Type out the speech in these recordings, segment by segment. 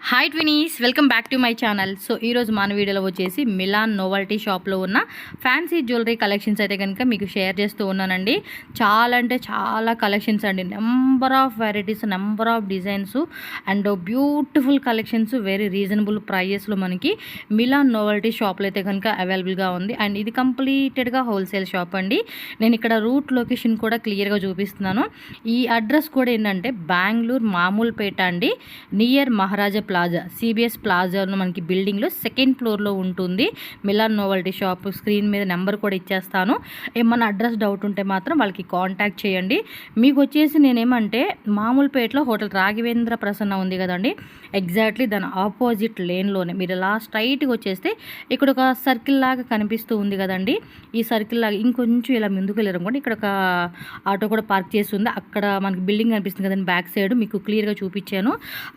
Hi twinnies, welcome back to my channel. So ఈరోజు మన వీడియోలో వచ్చేసి మిలాన్ నోవల్టీ షాప్లో ఉన్న ఫ్యాన్సీ జ్యువెలరీ కలెక్షన్స్ అయితే కనుక మీకు షేర్ చేస్తూ ఉన్నానండి. చాలా అంటే చాలా కలెక్షన్స్ అండి, number of varieties, number of designs and beautiful collections very reasonable ప్రైజెస్లో మనకి మిలాన్ నోవల్టీ షాప్లో అయితే కనుక అవైలబుల్గా ఉంది. అండ్ ఇది కంప్లీటెడ్గా హోల్సేల్ షాప్ అండి. నేను ఇక్కడ రూట్ లొకేషన్ కూడా క్లియర్గా చూపిస్తున్నాను. ఈ అడ్రస్ కూడా ఏంటంటే బెంగళూరు మామూలుపేట అండి, నియర్ మహారాజా ప్లాజా, సిబిఎస్ ప్లాజాలో మనకి బిల్డింగ్లో సెకండ్ ఫ్లోర్లో ఉంటుంది మిలాన్ నోవల్టీ షాప్. స్క్రీన్ మీద నెంబర్ కూడా ఇచ్చేస్తాను. ఏమన్నా అడ్రస్ డౌట్ ఉంటే మాత్రం వాళ్ళకి కాంటాక్ట్ చేయండి. మీకు వచ్చేసి నేనేమంటే మామూలుపేటలో హోటల్ రాఘవేంద్ర ప్రసన్న ఉంది కదండి, ఎగ్జాక్ట్లీ దాని ఆపోజిట్ లేన్లోనే మీరు ఇలా స్ట్రైట్గా వచ్చేస్తే ఇక్కడ ఒక సర్కిల్ లాగా కనిపిస్తూ ఉంది కదండి. ఈ సర్కిల్ లాగా ఇంకొంచెం ఇలా ముందుకు వెళ్ళారనుకోండి, ఇక్కడ ఒక ఆటో కూడా పార్క్ చేసి ఉంది. అక్కడ మనకి బిల్డింగ్ కనిపిస్తుంది కదండి, బ్యాక్ సైడ్ మీకు క్లియర్గా చూపించాను.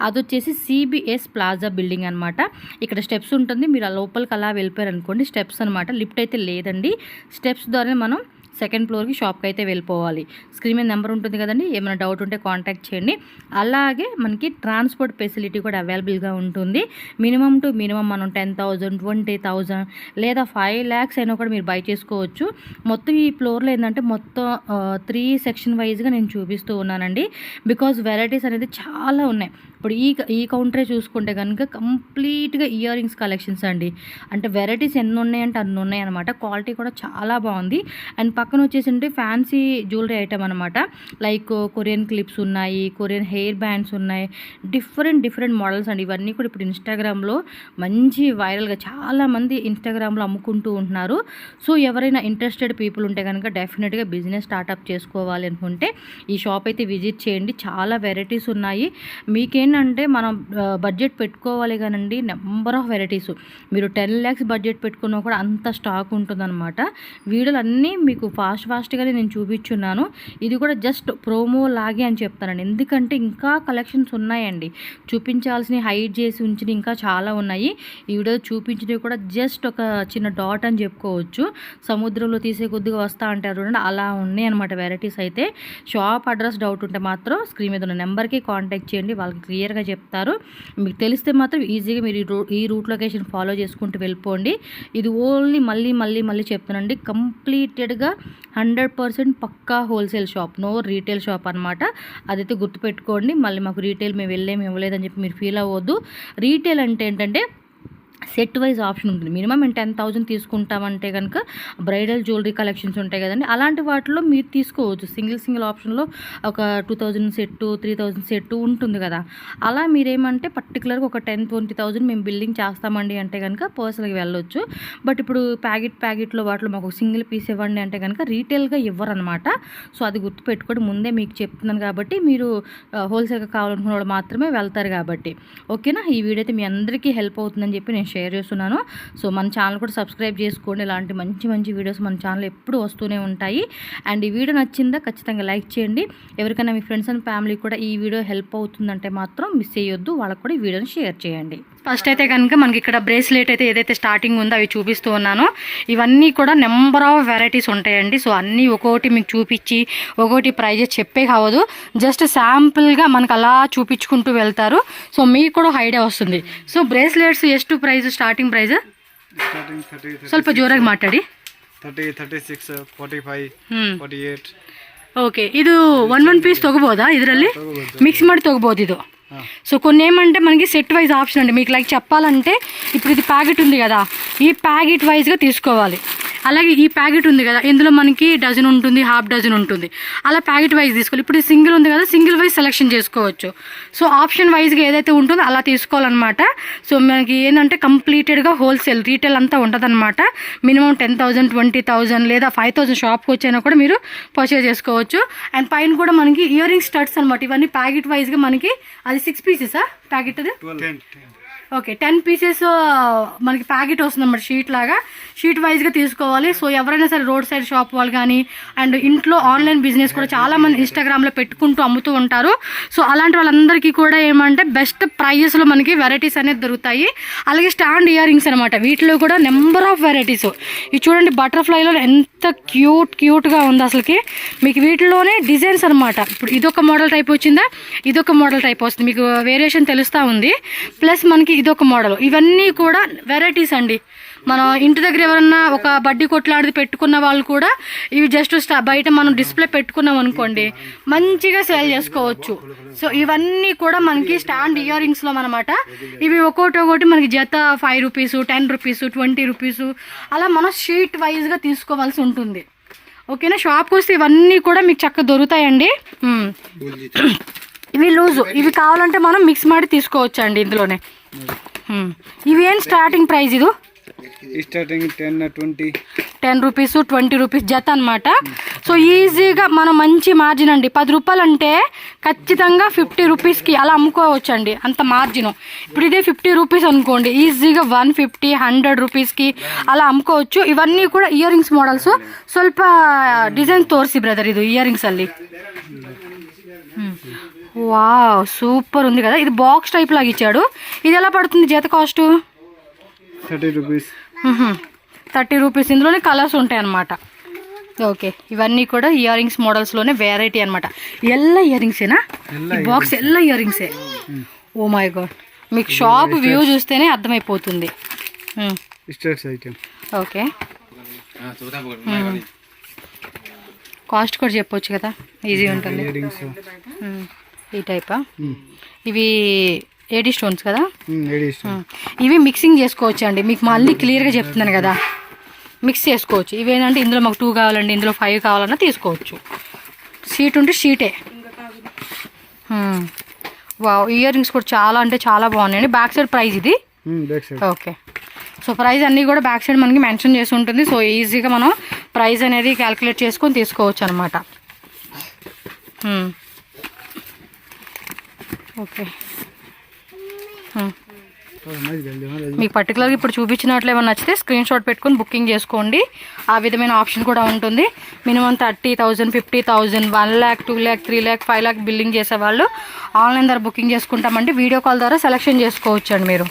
అది వచ్చేసి సిబిఎస్ ప్లాజా బిల్డింగ్ అనమాట. ఇక్కడ స్టెప్స్ ఉంటుంది, మీరు ఆ లోపలికి అలా వెళ్ళిపోయారు అనుకోండి, స్టెప్స్ అనమాట. లిఫ్ట్ అయితే లేదండి, స్టెప్స్ ద్వారా మనం సెకండ్ ఫ్లోర్కి షాప్కి అయితే వెళ్ళిపోవాలి. స్క్రీన్ మీద నెంబర్ ఉంటుంది కదండి, ఏమైనా డౌట్ ఉంటే కాంటాక్ట్ చేయండి. అలాగే మనకి ట్రాన్స్పోర్ట్ ఫెసిలిటీ కూడా అవైలబుల్గా ఉంటుంది. మినిమం టు మినిమం మనం 10,000, 20,000 లేదా 5 lakhs అయినా కూడా మీరు బై చేసుకోవచ్చు. మొత్తం ఈ ఫ్లోర్లో ఏంటంటే మొత్తం 3 సెక్షన్ వైజ్గా నేను చూపిస్తూ ఉన్నానండి. బికాజ్ వెరైటీస్ అనేది చాలా ఉన్నాయి. ఇప్పుడు ఈ కౌంటరే చూసుకుంటే కనుక కంప్లీట్గా ఇయర్ రింగ్స్ కలెక్షన్స్ అండి. అంటే వెరైటీస్ ఎన్ని ఉన్నాయంటే అన్ని ఉన్నాయి అనమాట. క్వాలిటీ కూడా చాలా బాగుంది. అండ్ పక్కన వచ్చేసి అంటే ఫ్యాన్సీ జ్యువెలరీ ఐటమ్ అనమాట. లైక్ కొరియన్ క్లిప్స్ ఉన్నాయి, కొరియన్ హెయిర్ బ్యాండ్స్ ఉన్నాయి, డిఫరెంట్ మోడల్స్ అండి. ఇవన్నీ కూడా ఇప్పుడు ఇన్స్టాగ్రామ్లో మంచి వైరల్గా చాలామంది ఇన్స్టాగ్రామ్లో అమ్ముకుంటూ ఉంటున్నారు. సో ఎవరైనా ఇంట్రెస్టెడ్ పీపుల్ ఉంటే కనుక డెఫినెట్గా బిజినెస్ స్టార్ట్అప్ చేసుకోవాలి అనుకుంటే ఈ షాప్ అయితే విజిట్ చేయండి. చాలా వెరైటీస్ ఉన్నాయి. మీకేంటంటే మనం బడ్జెట్ పెట్టుకోవాలి కానండి, నెంబర్ ఆఫ్ వెరైటీస్. మీరు 10 lakhs బడ్జెట్ పెట్టుకున్నా కూడా అంత స్టాక్ ఉంటుందన్నమాట. వీడియోలు అన్నీ మీకు ఫాస్ట్గానే నేను చూపించున్నాను. ఇది కూడా జస్ట్ ప్రోమో లాగే అని చెప్తానండి, ఎందుకంటే ఇంకా కలెక్షన్స్ ఉన్నాయండి. చూపించాల్సినవి హైడ్ చేసి ఉంచినవి ఇంకా చాలా ఉన్నాయి. ఈ వీడియో చూపించినవి కూడా జస్ట్ ఒక చిన్న డాట్ అని చెప్పుకోవచ్చు. సముద్రంలో తీసే కొద్దిగా వస్తూ అంటారు చూడండి, అలా ఉన్నాయి అనమాట వెరైటీస్ అయితే. షాప్ అడ్రస్ డౌట్ ఉంటే మాత్రం స్క్రీన్ మీద ఉన్న నెంబర్కి కాంటాక్ట్ చేయండి, వాళ్ళకి క్లియర్గా చెప్తారు. మీకు తెలిస్తే మాత్రం ఈజీగా మీరు ఈ రూట్ లొకేషన్ ఫాలో చేసుకుంటూ వెళ్ళిపోండి. ఇది ఓన్లీ మళ్ళీ చెప్తానండి, కంప్లీటెడ్గా 100% పక్కా wholesale shop, no retail shop అనమాట. అదైతే గుర్తుపెట్టుకోండి. మళ్ళీ మాకు రీటైల్ మేము ఇవ్వలేదని చెప్పి మీరు ఫీల్ అవ్వద్దు. రీటైల్ అంటే ఏంటంటే సెట్ వైజ్ ఆప్షన్ ఉంటుంది. మినిమం మేము 10,000 తీసుకుంటామంటే కనుక బ్రైడల్ జ్యువెలరీ కలెక్షన్స్ ఉంటాయి కదండి, అలాంటి వాటిలో మీరు తీసుకోవచ్చు. సింగిల్ ఆప్షన్లో ఒక 2,000 సెట్, 3,000 సెట్ ఉంటుంది కదా. అలా మీరేమంటే పర్టికులర్గా ఒక 10-20,000 మేము బిల్డింగ్ చేస్తామండి అంటే కనుక పర్సనల్గా వెళ్ళొచ్చు. బట్ ఇప్పుడు ప్యాకెట్లో వాటిలో మాకు సింగిల్ పీస్ ఇవ్వండి అంటే కనుక రీటైల్గా ఇవ్వరనమాట. సో అది గుర్తుపెట్టుకోండి, ముందే మీకు చెప్తున్నాను కాబట్టి. మీరు హోల్సేల్గా కావాలనుకున్న వాళ్ళు మాత్రమే వెళ్తారు కాబట్టి. ఓకేనా, ఈ వీడియో అయితే మీ అందరికీ హెల్ప్ అవుతుందని చెప్పి నేను షేర్ చేస్తున్నాను. సో మన ఛానల్ కూడా సబ్స్క్రైబ్ చేసుకోండి. ఇలాంటి మంచి వీడియోస్ మన ఛానల్ ఎప్పుడు వస్తూనే ఉంటాయి. అండ్ ఈ వీడియో నచ్చిందా ఖచ్చితంగా లైక్ చేయండి. ఎవరికైనా మీ ఫ్రెండ్స్ అండ్ ఫ్యామిలీ కూడా ఈ వీడియో హెల్ప్ అవుతుందంటే మాత్రం మిస్ చేయొద్దు, వాళ్ళకు కూడా ఈ వీడియోని షేర్ చేయండి. ఫస్ట్ అయితే కనుక మనకి ఇక్కడ బ్రేస్లెట్ అయితే ఏదైతే స్టార్టింగ్ ఉందో అవి చూపిస్తూ ఉన్నాను. ఇవన్నీ కూడా నెంబర్ ఆఫ్ వెరైటీస్ ఉంటాయండి. సో అన్నీ ఒక్కొక్కటి మీకు చూపించి ఒక్కొక్కటి ప్రైజెస్ చెప్పే కావదు, జస్ట్ శాంపుల్గా మనకు అలా చూపించుకుంటూ వెళ్తారు. సో మీకు కూడా ఐడియా వస్తుంది. సో బ్రేస్లెట్స్ ಎಷ್ಟು ప్రైస్, స్టార్టింగ్ ప్రైస్ ಸ್ವಲ್ಪ ಜೋರಾಗಿ ಮಾತಾಡಿ. 30, 36, 45, 48. ಓಕೆ, ಇದು one ಪೀಸ್ ತಗೋಬೋದಾ? ಇದರಲ್ಲಿ ಮಿಕ್ಸ್ ಮಾಡಿ ತಗೋಬೋದು ಇದು. సో కొన్ని ఏమంటే మనకి సెట్ వైజ్ ఆప్షన్ అండి. మీకు లైక్ చెప్పాలంటే ఇప్పుడు ఇది ప్యాకెట్ ఉంది కదా, ఈ ప్యాకెట్ వైజ్గా తీసుకోవాలి. అలాగే ఈ ప్యాకెట్ ఉంది కదా, ఇందులో మనకి డజన్ ఉంటుంది, హాఫ్ డజన్ ఉంటుంది, అలా ప్యాకెట్ వైజ్ తీసుకోవాలి. ఇప్పుడు సింగిల్ ఉంది కదా, సింగిల్ వైజ్ సెలెక్షన్ చేసుకోవచ్చు. సో ఆప్షన్ వైజ్గా ఏదైతే ఉంటుందో అలా తీసుకోవాలన్నమాట. సో మనకి ఏంటంటే కంప్లీటెడ్గా హోల్సేల్, రీటైల్ అంతా ఉంటుందన్నమాట. మినిమం 10,000, 20,000 లేదా 5,000 షాప్కి వచ్చైనా కూడా మీరు పర్చేజ్ చేసుకోవచ్చు. అండ్ పైన కూడా మనకి ఇయర్ రింగ్ స్టడ్స్ అనమాట. ఇవన్నీ ప్యాకెట్ వైజ్గా మనకి, అది 6 pieces ప్యాకెట్, అది ఓకే 10 పీసెస్ మనకి ప్యాకెట్ వస్తుంది అన్నమాట, షీట్ లాగా, షీట్ వైజ్గా తీసుకోవాలి. సో ఎవరైనా సరే రోడ్ సైడ్ షాప్ వాళ్ళు కానీ అండ్ ఇంట్లో ఆన్లైన్ బిజినెస్ కూడా చాలామంది ఇన్స్టాగ్రామ్లో పెట్టుకుంటూ అమ్ముతూ ఉంటారు. సో అలాంటి వాళ్ళందరికీ కూడా ఏమంటే బెస్ట్ ప్రైజెస్లో మనకి వెరైటీస్ అనేది దొరుకుతాయి. అలాగే స్టాండ్ ఇయర్ రింగ్స్ అనమాట, వీటిలో కూడా నెంబర్ ఆఫ్ వెరైటీస్. ఇది చూడండి బటర్ఫ్లైలో ఎంత క్యూట్గా ఉంది అసలుకి. మీకు వీటిలోనే డిజైన్స్ అనమాట. ఇప్పుడు ఇదొక మోడల్ టైప్ వచ్చిందా, ఇదొక మోడల్ టైప్ వస్తుంది, మీకు వేరియేషన్ తెలుస్తూ ఉంది. ప్లస్ మనకి ఇదొక మోడల్. ఇవన్నీ కూడా వెరైటీస్ అండి. మనం ఇంటి దగ్గర ఎవరన్నా ఒక బడ్డీ కొట్లాడిది పెట్టుకున్న వాళ్ళు కూడా ఇవి జస్ట్ బయట మనం డిస్ప్లే పెట్టుకున్నాం అనుకోండి, మంచిగా సేల్ చేసుకోవచ్చు. సో ఇవన్నీ కూడా మనకి స్టాండ్ ఇయర్ రింగ్స్లో అనమాట. ఇవి ఒక్కొక్కటి మనకి జత 5 రూపీస్, 10 రూపీస్, 20 రూపీస్ అలా మనం షీట్ వైజ్గా తీసుకోవాల్సి ఉంటుంది. ఓకేనా. షాప్కి వస్తే ఇవన్నీ కూడా మీకు చక్కగా దొరుకుతాయండి. ఇవి లూజు, ఇవి కావాలంటే మనం మిక్స్ ಮಾಡಿ తీసుకోవచ్చు అండి ఇందులోనే. ఇవి ఏం స్టార్టింగ్ ప్రైస్? ఇది స్టార్టింగ్ 10 రూపీస్, 20 రూపీస్ జత అనమాట. సో ఈజీగా మనం మంచి మార్జిన్ అండి. 10 రూపాయలు అంటే ఖచ్చితంగా 50 రూపీస్కి అలా అమ్ముకోవచ్చు అండి, అంత మార్జిన్. ఇప్పుడు ఇదే 50 రూపీస్ అనుకోండి, ఈజీగా 150, 100 రూపీస్కి అలా అమ్ముకోవచ్చు. ఇవన్నీ కూడా ఇయర్ రింగ్స్ మోడల్స్. ಸ್ವಲ್ಪ ಡಿಸೈನ್ ತೋರಿಸಿ ಬ್ರದರ್, ಇದು ఇయర్ రింగ్స్ ಅಲ್ಲಿ. వావ్ సూపర్ ఉంది కదా. ఇది బాక్స్ టైప్ లాగా ఇచ్చాడు. ఇది ఎలా పడుతుంది జత కాస్ట్? 30 రూపీస్. 30 రూపీస్. ఇందులోనే కలర్స్ ఉంటాయి అన్నమాట. ఓకే, ఇవన్నీ కూడా ఇయర్ రింగ్స్ మోడల్స్లోనే వెరైటీ అనమాట. ಎಲ್ಲ ఇయర్ రింగ్సేనా? ఈ బాక్స్ ಎಲ್ಲ ఇయర్ రింగ్సే. ఓ మై గాడ్, మీకు షాప్ వ్యూ చూస్తేనే అర్థమైపోతుంది. ఓకే, కాస్ట్ కూడా చెప్పొచ్చు కదా, ఈజీ ఉంటుంది. ఈ టైపా? ఇవి ఏడీ స్టోన్స్ కదా. ఇవి మిక్సింగ్ చేసుకోవచ్చు అండి, మీకు మళ్ళీ క్లియర్గా చెప్తున్నాను కదా, మిక్స్ చేసుకోవచ్చు. ఇవేంటంటే ఇందులో మాకు 2 కావాలండి, ఇందులో 5 కావాలన్నా తీసుకోవచ్చు. షీట్ ఉంటే షీటే. వావ్, ఇయర్ రింగ్స్ కూడా చాలా అంటే చాలా బాగున్నాయండి. బ్యాక్ సైడ్ ప్రైస్ ఇది. ఓకే, సో ప్రైస్ అన్నీ కూడా బ్యాక్ సైడ్ మనకి మెన్షన్ చేసి ఉంటుంది. సో ఈజీగా మనం ప్రైస్ అనేది క్యాలిక్యులేట్ చేసుకొని తీసుకోవచ్చు అనమాట. ఓకే, మీకు పర్టికులర్గా ఇప్పుడు చూపించినట్లు ఏమైనా నచ్చితే స్క్రీన్ షాట్ పెట్టుకొని బుకింగ్ చేసుకోండి. ఆ విధమైన ఆప్షన్ కూడా ఉంటుంది. Minimum 30,000, 50,000, 1 lakh, 2 lakh, 3 lakh, 5 lakh billing చేసేవాళ్ళు ఆన్లైన్ ద్వారా బుకింగ్ చేసుకుంటామంటే వీడియో కాల్ ద్వారా సెలెక్షన్ చేసుకోవచ్చు అండి. మీరు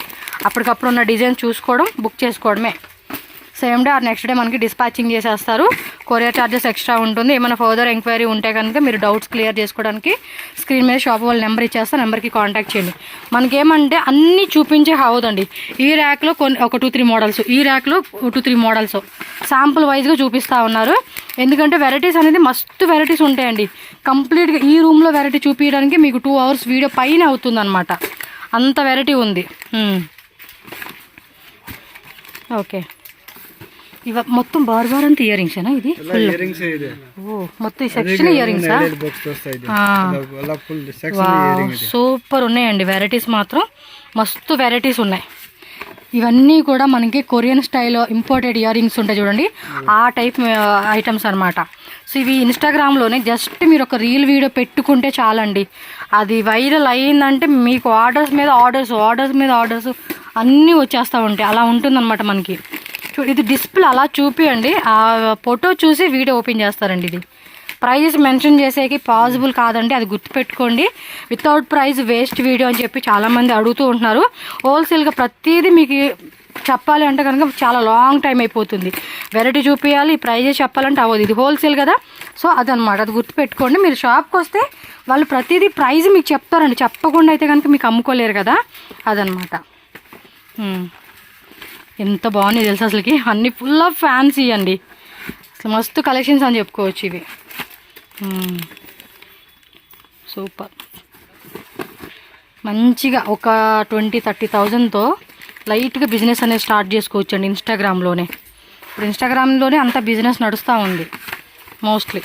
అప్పటికప్పుడు ఉన్న డిజైన్ చూసుకోవడం, బుక్ చేసుకోవడమే. Same day or next day మనకి డిస్పాచింగ్ చేసేస్తారు. కొరియర్ ఛార్జెస్ ఎక్స్ట్రా ఉంటుంది. ఏమైనా ఫర్దర్ ఎంక్వైరీ ఉంటే కనుక మీరు డౌట్స్ క్లియర్ చేసుకోవడానికి స్క్రీన్ మీద షాప్ వాళ్ళ నెంబర్ ఇచ్చేస్తే నెంబర్కి కాంటాక్ట్ చేయండి. మనకేమంటే అన్నీ చూపించే హౌదండి. ఈ ర్యాక్లో ఒక 2-3 మోడల్స్, ఈ ర్యాక్లో 2-3 మోడల్స్ శాంపుల్ వైజ్గా చూపిస్తూ ఉన్నారు. ఎందుకంటే వెరైటీస్ అనేది మస్తు వెరైటీస్ ఉంటాయండి. కంప్లీట్గా ఈ రూమ్లో వెరైటీ చూపించడానికి మీకు 2 hours వీడియో పైన అవుతుంది అనమాట, అంత వెరైటీ ఉంది. ఓకే, ఇవ మొత్తం బార్ అంతా ఇయర్ రింగ్సేనా? ఇది మొత్తం ఈ సెక్షన్ ఇయర్ రింగ్సా? సూపర్ ఉన్నాయండి వెరైటీస్, మాత్రం మస్తు వెరైటీస్ ఉన్నాయి. ఇవన్నీ కూడా మనకి కొరియన్ స్టైల్లో ఇంపోర్టెడ్ ఇయర్ రింగ్స్ ఉంటాయి చూడండి, ఆ టైప్ ఐటమ్స్ అనమాట. సో ఇవి ఇన్స్టాగ్రామ్లోనే జస్ట్ మీరు ఒక రీల్ వీడియో పెట్టుకుంటే చాలండి, అది వైరల్ అయ్యిందంటే మీకు ఆర్డర్స్ మీద ఆర్డర్స్ అన్నీ వచ్చేస్తూ ఉంటాయి. అలా ఉంటుందన్నమాట మనకి. ఇది డిస్ప్లే అలా చూపియండి, ఆ ఫోటో చూసి వీడియో ఓపెన్ చేస్తారండి. ఇది ప్రైజెస్ మెన్షన్ చేసేకి పాసిబుల్ కాదండి, అది గుర్తుపెట్టుకోండి. వితౌట్ ప్రైస్ వేస్ట్ వీడియో అని చెప్పి చాలామంది అడుగుతూ ఉంటున్నారు. హోల్సేల్గా ప్రతిదీ మీకు చెప్పాలి అంటే కనుక చాలా లాంగ్ టైం అయిపోతుంది. వెరైటీ చూపించాలి, ప్రైజెస్ చెప్పాలంటే అవ్వదు. ఇది హోల్సేల్ కదా, సో అదనమాట, అది గుర్తుపెట్టుకోండి. మీరు షాప్కి వస్తే వాళ్ళు ప్రతిదీ ప్రైజ్ మీకు చెప్తారండి, చెప్పకుండా అయితే కనుక మీకు అమ్ముకోలేరు కదా, అదనమాట. ఎంత బాగున్నాయి తెలుసు అసలుకి, అన్నీ ఫుల్ ఆఫ్ ఫ్యాన్సీ అండి, అసలు మస్తు కలెక్షన్స్ అని చెప్పుకోవచ్చు ఇవి. సూపర్, మంచిగా ఒక 20-30,000తో లైట్గా బిజినెస్ అనేది స్టార్ట్ చేసుకోవచ్చు అండి ఇన్స్టాగ్రామ్లోనే. ఇప్పుడు ఇన్స్టాగ్రామ్లోనే అంత బిజినెస్ నడుస్తూ ఉంది మోస్ట్లీ.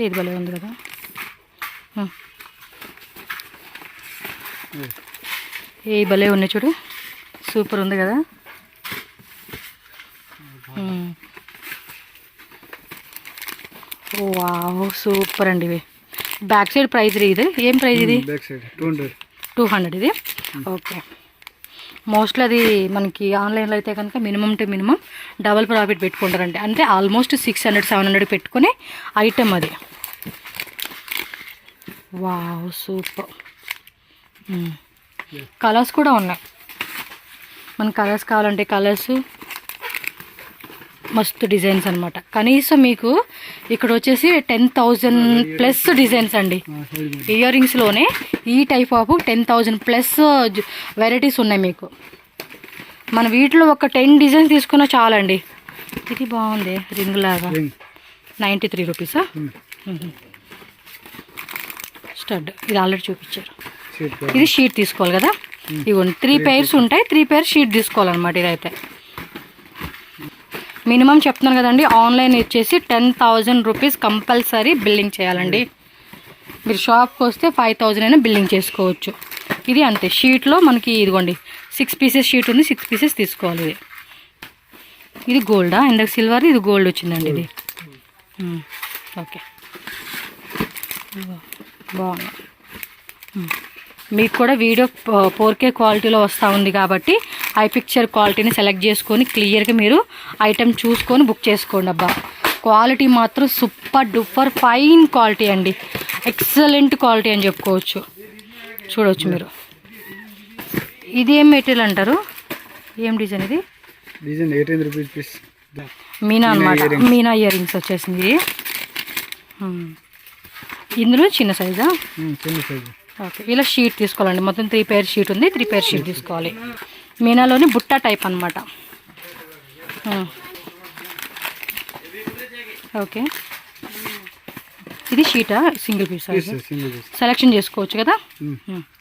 ఇది భలే ఉంది కదా, ఏ భలే ఉన్నాయి చూడు, సూపర్ ఉంది కదా. వావ్ సూపర్ అండి ఇవి. బ్యాక్ సైడ్ ప్రైస్ ఇది ఏం ప్రైస్? ఇది 200 ఇది. ఓకే. మోస్ట్లీ అది మనకి ఆన్లైన్లో అయితే కనుక minimum to minimum double profit పెట్టుకుంటారంటే, అంటే ఆల్మోస్ట్ 600-700 పెట్టుకునే ఐటమ్ అది. Wow, super. కలర్స్ కూడా ఉన్నాయి. మన కలర్స్ కావాలంటే కలర్స్, మస్తు డిజైన్స్ అనమాట. కనీసం మీకు ఇక్కడ వచ్చేసి 10,000+ డిజైన్స్ అండి. ఇయర్ రింగ్స్లోనే ఈ టైప్ ఆఫ్ 10,000+ వెరైటీస్ ఉన్నాయి మీకు. మన వీటిలో ఒక 10 డిజైన్స్ తీసుకున్నా చాలండి. ఇది బాగుంది, రింగ్ లాగా. 93 రూపీసా? స్టడ్, ఇది ఆల్రెడీ చూపించారు. ఇది షీట్ తీసుకోవాలి కదా. ఇవ్వండి, 3 pairs ఉంటాయి. 3 pairs షీట్ తీసుకోవాలన్నమాట. ఇదైతే మినిమం చెప్తున్నాను కదండి, ఆన్లైన్ వచ్చేసి 10,000 రూపీస్ కంపల్సరీ బిల్లింగ్ చేయాలండి. మీరు షాప్కి వస్తే 5,000 అయినా బిల్లింగ్ చేసుకోవచ్చు. ఇది అంతే. షీట్లో మనకి ఇదిగోండి 6 పీసెస్ షీట్ ఉంది, 6 పీసెస్ తీసుకోవాలి. ఇది గోల్డా, ఇందాక సిల్వర్, ఇది గోల్డ్ వచ్చిందండి ఇది. ఓకే, బాగుంది. మీకు కూడా వీడియో 4K క్వాలిటీలో వస్తూ ఉంది కాబట్టి ఐ పిక్చర్ క్వాలిటీని సెలెక్ట్ చేసుకొని క్లియర్గా మీరు ఐటెం చూసుకొని బుక్ చేసుకోండి. అబ్బా, క్వాలిటీ మాత్రం సూపర్ డూపర్ ఫైన్ క్వాలిటీ అండి. ఎక్సలెంట్ క్వాలిటీ అని చెప్పుకోవచ్చు. చూడవచ్చు మీరు. ఇది ఏం మెటీరియల్ అంటారు, ఏం డిజైన్ ఇది? Design 18 rupees piece. మీనా అనమాట. మీనా ఇయర్ రింగ్స్ వచ్చేసింది. ఇందులో చిన్న సైజా? చిన్న సైజు. ఓకే, ఇలా షీట్ తీసుకోవాలండి. మొత్తం 3 pairs షీట్ ఉంది. 3 pairs షీట్ తీసుకోవాలి. మీనాలోని బుట్ట టైప్ అనమాట. ఓకే, ఇది షీటా, సింగిల్ పీస్ సెలెక్షన్ చేసుకోవచ్చు కదా.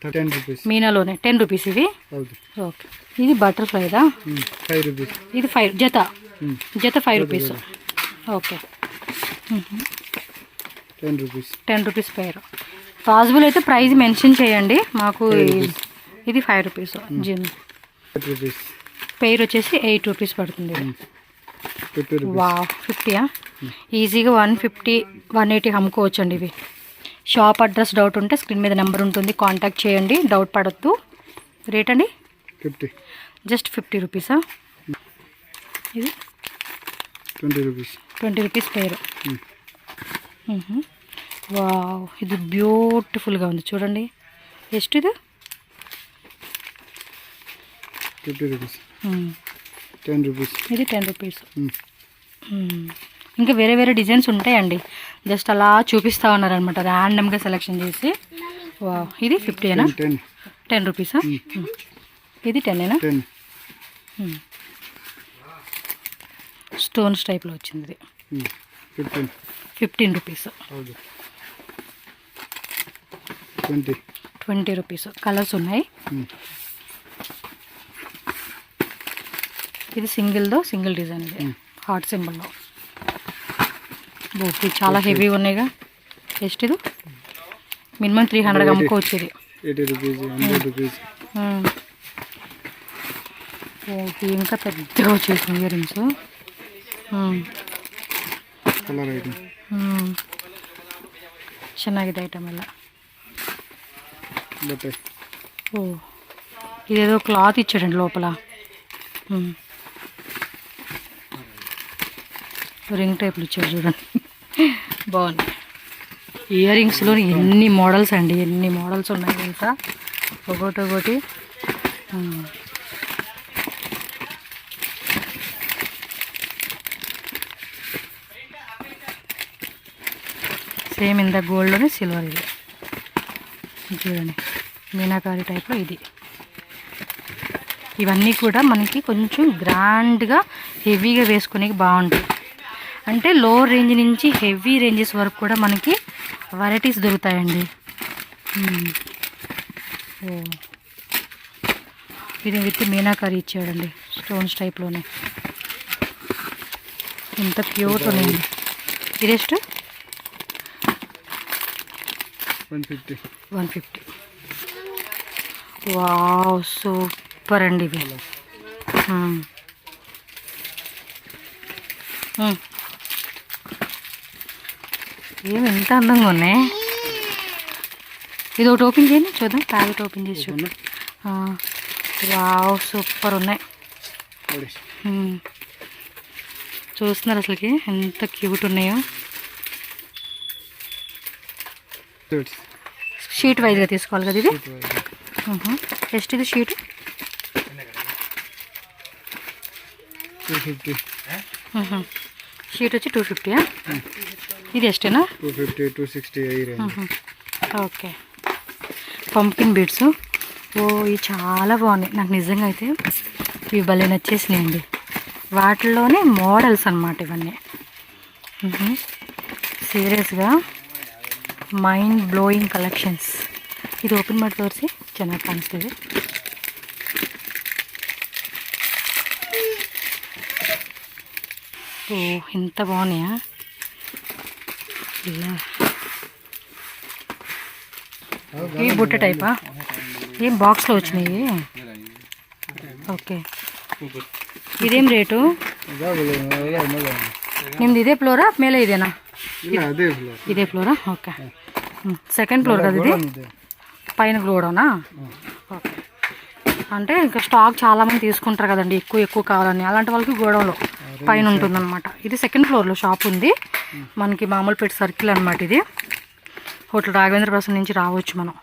10 రూపీస్. మీనాలోనే 10 రూపీస్ ఇది. ఓకే, ఇది బటర్ఫ్లైదా? 5 రూపీస్. ఇది 5 జత. జత 5 rupees. Okay, 10 rupees. 10 rupees pair. Possible అయితే ప్రైస్ మెన్షన్ చేయండి మాకు. ఇది 5 రూపీస్. జిమ్ పెయిర్ వచ్చేసి 8 రూపీస్ పడుతుంది. వా, 50యా? ఈజీగా 150-180 అమ్ముకోవచ్చు అండి ఇవి. షాప్ అడ్రస్ డౌట్ ఉంటే స్క్రీన్ మీద నెంబర్ ఉంటుంది, కాంటాక్ట్ చేయండి. డౌట్ పడద్దు. రేట్ అండి 50, జస్ట్ 50 రూపీసా? ఇది 20 రూపీస్. 20 rupees pair. వావ్, ఇది బ్యూటిఫుల్గా ఉంది చూడండి. ಎಷ್ಟು ఇది? 50 రూపీస్. 10 రూపీస్. ఇది 10 రూపీస్. ఇంకా వేరే వేరే డిజైన్స్ ఉంటాయండి. జస్ట్ అలా చూపిస్తూ ఉన్నారనమాట, ర్యాండమ్గా సెలెక్షన్ చేసి. వావ్, ఇది 50ఏనా? 10 రూపీసా? ఇది 10ఏనా? స్టోన్స్ టైప్లో వచ్చింది ఇది. 15 రూపీస్. 20 రూపీస్. కలర్స్ ఉన్నాయి. ఇది సింగిల్దో, సింగిల్ డిజైన్. ఇది హార్ట్ సింబల్లో. ఇది చాలా హెవీగా ఉన్నాయిగా. ಎಷ್ಟು ఇది? మినిమం 300 అమ్ముకోవచ్చు ఇది. 80 రూపీస్, 100 రూపీస్. ఓకే, ఇంకా పెద్దగా వచ్చేసింది ఇయర్ రింగ్స్. ಕಲರ್ ಐಟಮ್ ಚೆನ್ನಾಗಿದೆ ಐಟಮ್ ಎಲ್ಲ. ಬಟ್ಟೆ. ఓ, ఇదేదో క్లాత్ ఇచ్చాడండి లోపల. రింగ్ టైప్లు ఇచ్చాడు చూడండి, బాగుంది. ఇయర్ రింగ్స్లో ఎన్ని మోడల్స్ అండి, ఎన్ని మోడల్స్ ఉన్నాయి ఇంకా, ఒకటి. సేమ్ ఇంత గోల్డ్లోనే సిల్వర్. ఇది చూడండి, మీనాకారి టైప్లో ఇది. ఇవన్నీ కూడా మనకి కొంచెం గ్రాండ్గా హెవీగా వేసుకునే బాగుంటాయి. అంటే లో రేంజ్ నుంచి హెవీ రేంజెస్ వరకు కూడా మనకి వెరైటీస్ దొరుకుతాయండి. ఇది విత్ మీనాకారి ఇచ్చాడండి, స్టోన్స్ టైప్లోనే. ఇంత ప్యూర్ ఉన్నాయండి. ఇది ಎಷ್ಟು? 150. వావ్, సూపర్ అండి ఇవి. ఏమి ఎంత అందంగా ఉన్నాయి. ఇది ఒకటి ఓపెన్ చేయండి చూద్దాం. ప్యాకెట్ ఓపెన్ చేసి చూడండి. వావ్ సూపర్ ఉన్నాయి. ನೋಡಿ చూస్తున్నారు అసలుకి ఎంత క్యూట్ ఉన్నాయో. షీట్ వైజ్గా తీసుకోవాలి కదా ఇది. ಎಷ್ಟು ఇది షీట్? 250. షీట్ వచ్చి 250. ఇది ఎಷ್ಟేనా? 250 260 ఈ రేంజ్. ఓకే. పంకిన్ బీడ్స్ ఇవి చాలా బాగున్నాయి. నాకు నిజంగా అయితే ఇవి భలే నచ్చేసినాయండి. వాటిల్లోనే మోడల్స్ అన్నమాట ఇవన్నీ. సీరియస్గా మైండ్ బ్లోయింగ్ కలెక్షన్స్. ఇది ఓపెన్ ಮಾಡಿ ತೋರಿಸಿ, ಚೆನ್ನಾಗಿ ಕಾಣಿಸ್ತಿದೆ. ఇంత బాగున్నాయా ఇలా. ఈ బుట్ట టైపా? ఏం బాక్స్లో వచ్చినాయి? ఓకే. ఇదేం రేటు? నిమ్ది ఇదే ఫ్లోరా మేలే ఇదేనా? ఇదే ఫ్లోరా? ఓకే. సెకండ్ ఫ్లోర్ కదా ఇది? పైన గోడౌనా? ఓకే. అంటే ఇంకా స్టాక్ చాలామంది తీసుకుంటారు కదండి, ఎక్కువ కావాలని. అలాంటి వాళ్ళకి గోడౌన్లో పైన ఉంటుందన్నమాట. ఇది సెకండ్ ఫ్లోర్లో షాప్ ఉంది మనకి. మామూలుపేట సర్కిల్ అనమాట ఇది. హోటల్ రాఘవేంద్ర ప్రసాద్ నుంచి రావచ్చు మనం.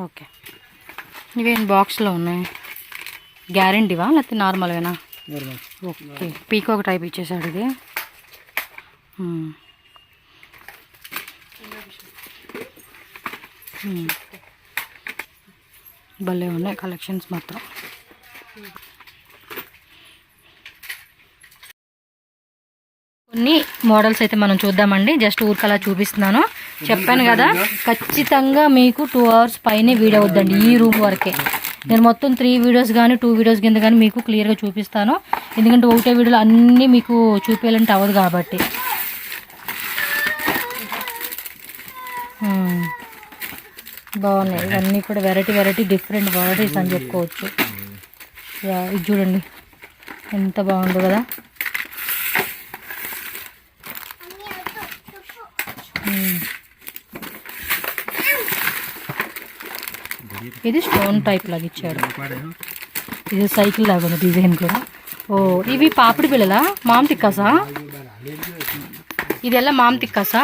ఓకే. ఇవేం బాక్స్లో ఉన్నాయి? గ్యారెంటీవా లేకపోతే నార్మల్వేనా? ఓకే. పీకాక్ టైప్ ఇచ్చేసాడు ఇది. భలే ఉన్నాయి కలెక్షన్స్ మాత్రం. కొన్ని మోడల్స్ అయితే మనం చూద్దామండి. జస్ట్ ఊరికలా చూపిస్తున్నాను. చెప్పాను కదా ఖచ్చితంగా మీకు 2 hours పైనే వీడియో అవుద్దండి ఈ రూమ్ వరకే. నేను మొత్తం 3 వీడియోస్ కానీ 2 వీడియోస్ కింద కానీ మీకు క్లియర్గా చూపిస్తాను. ఎందుకంటే ఒకటే వీడియోలో అన్నీ మీకు చూపించాలంటే అవ్వదు కాబట్టి. బాగున్నాయి ఇవన్నీ కూడా. వెరైటీ డిఫరెంట్ వెరైటీస్ అని చెప్పుకోవచ్చు. ఇది చూడండి ఎంత బాగుందో కదా. ఇది స్టోన్ టైప్ లాగా ఇచ్చాడు. ఇది సైకిల్ లాగా ఉంది డిజైన్ కూడా. ఇవి పాపిడి పిల్లలా? మామ్ తిక్కాసా? ಇದೆಲ್ಲ ಮಾಮ್ ತಿಕ್ಕಾಸಾ?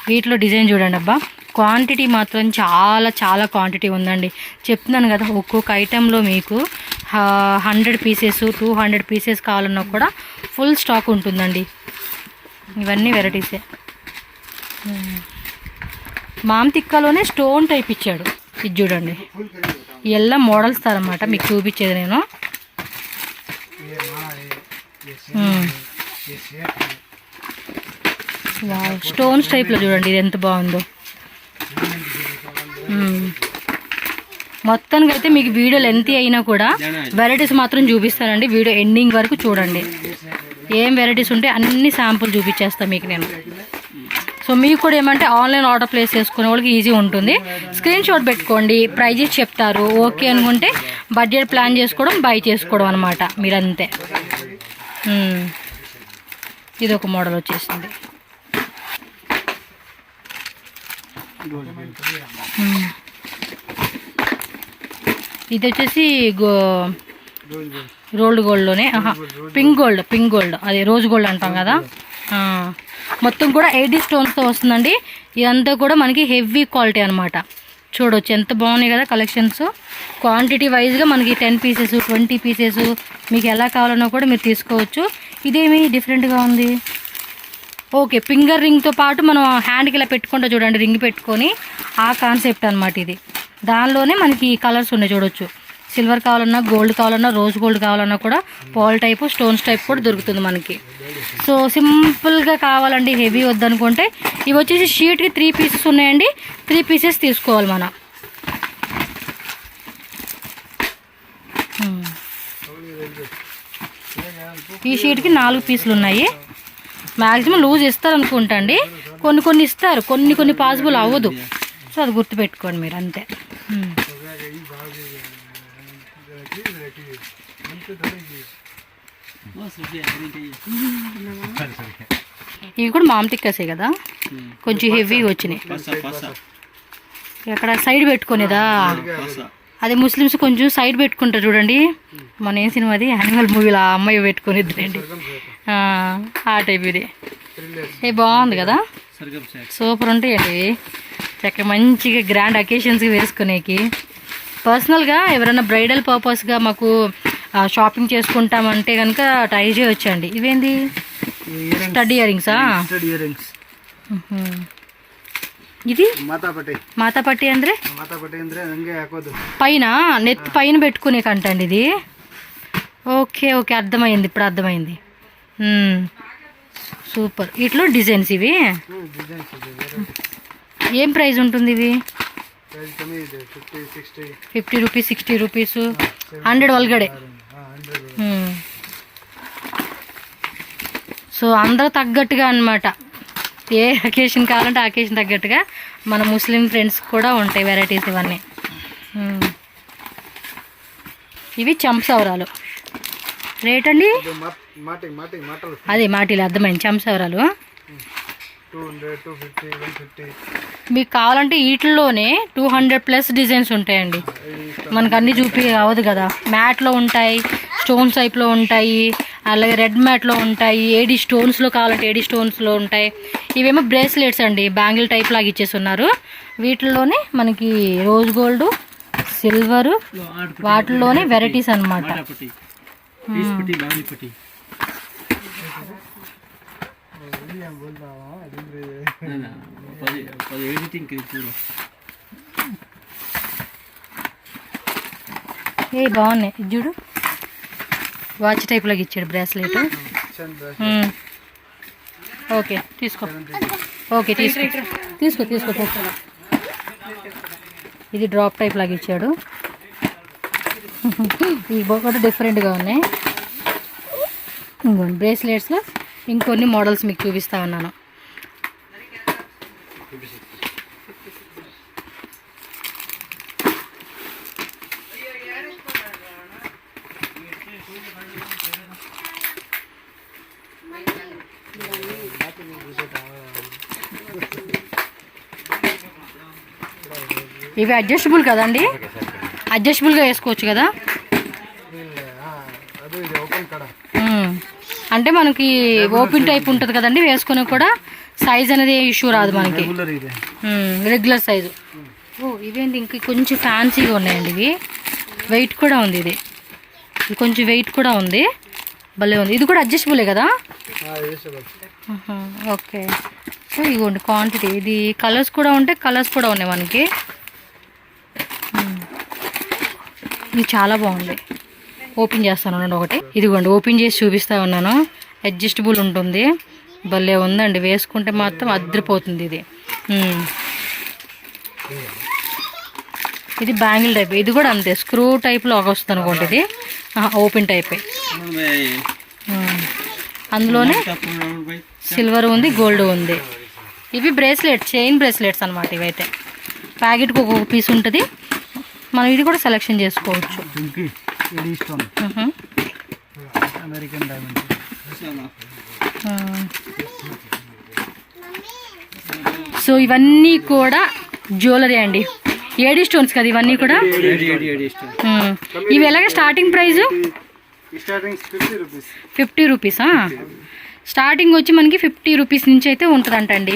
వీటిలో డిజైన్ చూడండి అబ్బా. క్వాంటిటీ మాత్రం చాలా క్వాంటిటీ ఉందండి. చెప్తున్నాను కదా ఒక్కొక్క ఐటెంలో మీకు 100 పీసెస్ 200 పీసెస్ కావాలన్నా కూడా ఫుల్ స్టాక్ ఉంటుందండి. ఇవన్నీ వెరైటీసే. మామ్ తిక్కలోనే స్టోన్ టైప్ ఇచ్చాడు. ఇది చూడండి ಎಲ್ಲ మోడల్స్ అన్నమాట మీకు చూపించేది నేను. స్టోన్స్ టైప్లో చూడండి ఇది ఎంత బాగుందో. మొత్తానికి అయితే మీకు వీడియో లెంత్ అయినా కూడా వెరైటీస్ మాత్రం చూపిస్తానండి. వీడియో ఎండింగ్ వరకు చూడండి. ఏం వెరైటీస్ ఉంటే అన్ని శాంపుల్ చూపించేస్తాను మీకు నేను. సో మీకు కూడా ఏమంటే ఆన్లైన్ ఆర్డర్ ప్లేస్ చేసుకునే వాళ్ళకి ఈజీ ఉంటుంది. స్క్రీన్ షాట్ పెట్టుకోండి, ప్రైజెస్ చెప్తారు. ఓకే అనుకుంటే బడ్జెట్ ప్లాన్ చేసుకోవడం, బై చేసుకోవడం అనమాట మీరంతే. ఇది ఒక మోడల్ వచ్చేసింది. ఇది వచ్చేసి రోల్డ్ గోల్డ్లోనే పింక్ గోల్డ్ అదే రోజ్ గోల్డ్ అంటాం కదా. మొత్తం కూడా 80 స్టోన్స్తో వస్తుందండి. ఇదంతా కూడా మనకి హెవీ క్వాలిటీ అనమాట. చూడవచ్చు ఎంత బాగున్నాయి కదా కలెక్షన్స్. క్వాంటిటీ వైజ్గా మనకి 10 పీసెస్ 20 పీసెస్ మీకు ఎలా కావాలన్నా కూడా మీరు తీసుకోవచ్చు. ఇదేమి డిఫరెంట్గా ఉంది. ఓకే, ఫింగర్ రింగ్తో పాటు మనం హ్యాండ్కి ఇలా పెట్టుకుంటా చూడండి, రింగ్ పెట్టుకొని ఆ కాన్సెప్ట్ అనమాట ఇది. దానిలోనే మనకి కలర్స్ ఉన్నాయి చూడవచ్చు. సిల్వర్ కావాలన్నా, గోల్డ్ కావాలన్నా, రోజ్ గోల్డ్ కావాలన్నా కూడా పాల్ టైపు, స్టోన్స్ టైప్ కూడా దొరుకుతుంది మనకి. సో సింపుల్గా కావాలండి, హెవీ వద్దనుకుంటే ఇవి వచ్చేసి షీట్కి 3 పీసెస్ ఉన్నాయండి. 3 పీసెస్ తీసుకోవాలి మనం. ఈ షీట్కి 4 పీసులు ఉన్నాయి. మ్యాక్సిమం లూజ్ ఇస్తారు అనుకుంటా అండి. కొన్ని ఇస్తారు, కొన్ని పాసిబుల్ అవ్వదు. సో అది గుర్తుపెట్టుకోండి మీరు అంతే. ఇవి కూడా మామ్ తిక్కాసే కదా, కొంచెం హెవీ వచ్చినాయి. ఎక్కడ సైడ్ పెట్టుకునేదా? అదే ముస్లిమ్స్ కొంచెం సైడ్ పెట్టుకుంటారు చూడండి. మన ఏం సినిమా అది, యానిమల్ మూవీలో ఆ అమ్మాయి పెట్టుకునిద్దండి. ఆ టైప్ ఇది. ఏ బాగుంది కదా, సూపర్ ఉంటాయండి. చక్కగా మంచిగా గ్రాండ్ అకేషన్స్కి వేసుకునేకి. పర్సనల్గా ఎవరైనా బ్రైడల్ పర్పస్గా మాకు షాపింగ్ చేసుకుంటామంటే కనుక ట్రై చేయొచ్చండి. ఇవేంది, స్టడ్ ఇయర్ రింగ్సా? ఇది మాతాపట్టి ಅಂದ್ರೆ పైన నెత్తి పైన పెట్టుకునే కంటండి ఇది. ఓకే ఓకే, అర్థమైంది, ఇప్పుడు అర్థమైంది. సూపర్. వీటిలో డిజైన్స్ ఇవి ఏం ప్రైస్ ఉంటుంది? ఇవి 50 రూపీస్, 60 రూపీస్, 100 ఒల్గడే. సో అందరూ తగ్గట్టుగా అన్నమాట. ఏ అకేషన్ కావాలంటే ఆ అకేషన్ తగ్గట్టుగా మన ముస్లిం ఫ్రెండ్స్ కూడా ఉంటాయి వెరైటీస్ ఇవన్నీ. ఇవి చంపసవరాలు. రేట్ అండి అదే మాటిలు అర్థమైంది. చంపసవరాలు మీకు కావాలంటే వీటిల్లోనే 200+ డిజైన్స్ ఉంటాయండి. మనకు అన్నీ చూపి అవ్వదు కదా. మ్యాట్లో ఉంటాయి, స్టోన్స్ టైప్లో ఉంటాయి, అలాగే రెడ్ మ్యాట్లో ఉంటాయి, ఏడీ స్టోన్స్లో కావాలంటే ఏడీ స్టోన్స్లో ఉంటాయి. ఇవేమో బ్రేస్లెట్స్ అండి, బ్యాంగిల్ టైప్ లాగా ఇచ్చేస్తున్నారు. వీటిల్లోనే మనకి రోజ్ గోల్డ్, సిల్వరు, వాటిల్లోనే వెరైటీస్ అన్నమాట. ఏ బాగున్నాయి, ఇది చూడు, వాచ్ టైప్ లాగా ఇచ్చాడు బ్రేస్లెట్. ఓకే తీసుకో, ఓకే తీసుకో తీసుకో తీసుకో తీసుకో. ఇది డ్రాప్ టైప్ లాగా ఇచ్చాడు. ఈ కూడా డిఫరెంట్గా ఉన్నాయి. ఇంకోండి బ్రేస్లెట్స్లో ఇంకొన్ని మోడల్స్ మీకు చూపిస్తా ఉన్నాను. ఇవి అడ్జస్టబుల్ కదండి, అడ్జస్టబుల్గా వేసుకోవచ్చు కదా. అంటే మనకి ఓపెన్ టైప్ ఉంటుంది కదండి, వేసుకునే కూడా సైజ్ అనేది ఇష్యూ రాదు మనకి, రెగ్యులర్ సైజు. ఓ ఇవేంటి ఇంకా కొంచెం ఫ్యాన్సీగా ఉన్నాయండి. ఇవి వెయిట్ కూడా ఉంది, ఇది కొంచెం వెయిట్ కూడా ఉంది, భలే ఉంది. ఇది కూడా అడ్జస్టబులే కదా. ఓకే. సో ఇగోండి క్వాంటిటీ, ఇది కలర్స్ కూడా ఉంటాయి, కలర్స్ కూడా ఉన్నాయి మనకి. ఇది చాలా బాగుంది. ఓపెన్ చేస్తాను ఒకటి. ఇదిగోండి ఓపెన్ చేసి చూపిస్తా ఉన్నాను. అడ్జస్టబుల్ ఉంటుంది, భలే ఉందండి. వేసుకుంటే మాత్రం అదిరిపోతుంది ఇది. ఇది బ్యాంగిల్ టైప్, ఇది కూడా అంతే స్క్రూ టైప్లో వస్తుంది అనుకోండి. ఇది ఓపెన్ టైపే. అందులోనే సిల్వర్ ఉంది, గోల్డ్ ఉంది. ఇవి బ్రేస్లెట్, చైన్ బ్రేస్లెట్స్ అనమాట. ఇవైతే ప్యాకెట్కి ఒక్కొక్క పీస్ ఉంటుంది. మనం ఇది కూడా సెలెక్షన్ చేసుకోవచ్చు. సో ఇవన్నీ కూడా జ్యువెలరీ అండి, ఏడీ స్టోన్స్ కదా ఇవన్నీ కూడా. ఇవి ఎలాగ స్టార్టింగ్ ప్రైస్ 50 రూపీసా? స్టార్టింగ్ వచ్చి మనకి 50 రూపీస్ నుంచి అయితే ఉంటుందంటండి.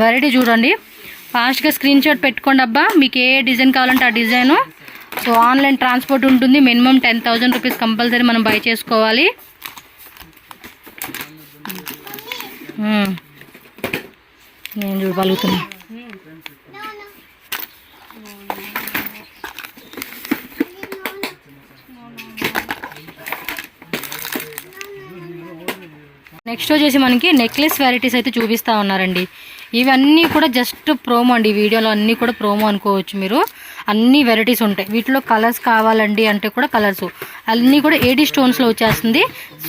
వెరైటీ చూడండి, ఫాస్ట్గా స్క్రీన్ షాట్ పెట్టుకోండి అబ్బా. మీకు ఏ డిజైన్ కావాలంటే ఆ డిజైను. సో ఆన్లైన్ ట్రాన్స్పోర్ట్ ఉంటుంది. మినిమం 10,000 రూపీస్ కంపల్సరీ మనం బై చేసుకోవాలి. నేను చూడగలుగుతున్నా. నెక్స్ట్ వచ్చేసి మనకి నెక్లెస్ వెరైటీస్ అయితే చూపిస్తూ ఉన్నారండి. ఇవన్నీ కూడా జస్ట్ ప్రోమో అండి, వీడియోలో అన్నీ కూడా ప్రోమో అనుకోవచ్చు మీరు. అన్ని వెరైటీస్ ఉంటాయి వీటిలో. కలర్స్ కావాలండి అంటే కూడా కలర్స్ అన్నీ కూడా ఏడీ స్టోన్స్లో వచ్చేస్తుంది.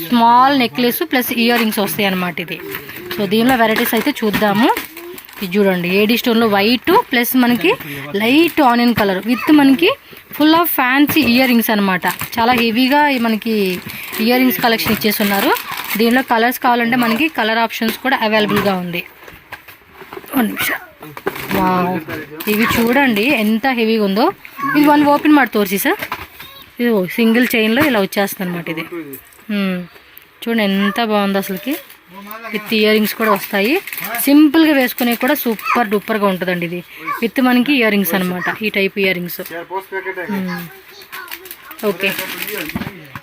Small necklace plus ear rings వస్తాయి అన్నమాట ఇది. సో దీనిలో వెరైటీస్ అయితే చూద్దాము. ఇది చూడండి, ఏడీ స్టోన్లో వైట్ ప్లస్ మనకి లైట్ ఆనియన్ కలర్ విత్ మనకి full of fancy ear rings అనమాట. చాలా హెవీగా మనకి ఇయర్ రింగ్స్ కలెక్షన్ ఇచ్చేస్తున్నారు. దీనిలో కలర్స్ కావాలంటే మనకి కలర్ ఆప్షన్స్ కూడా అవైలబుల్గా ఉంది. 1 నిమిషం. వావ్, ఇవి చూడండి ఎంత హెవీగా ఉందో. ఇది వన్ ఓపెన్ ಮಾಡಿ తోర్చి సార్. ఇది సింగిల్ చైన్లో ఇలా వచ్చేస్తుంది అనమాట ఇది. చూడండి ఎంత బాగుందో అసలుకి. విత్ ఇయర్ రింగ్స్ కూడా వస్తాయి. సింపుల్గా వేసుకునే కూడా సూపర్ డూపర్గా ఉంటుందండి ఇది. విత్ మనకి ఇయర్ రింగ్స్ అనమాట, ఈ టైప్ ఇయర్ రింగ్స్. ఓకే,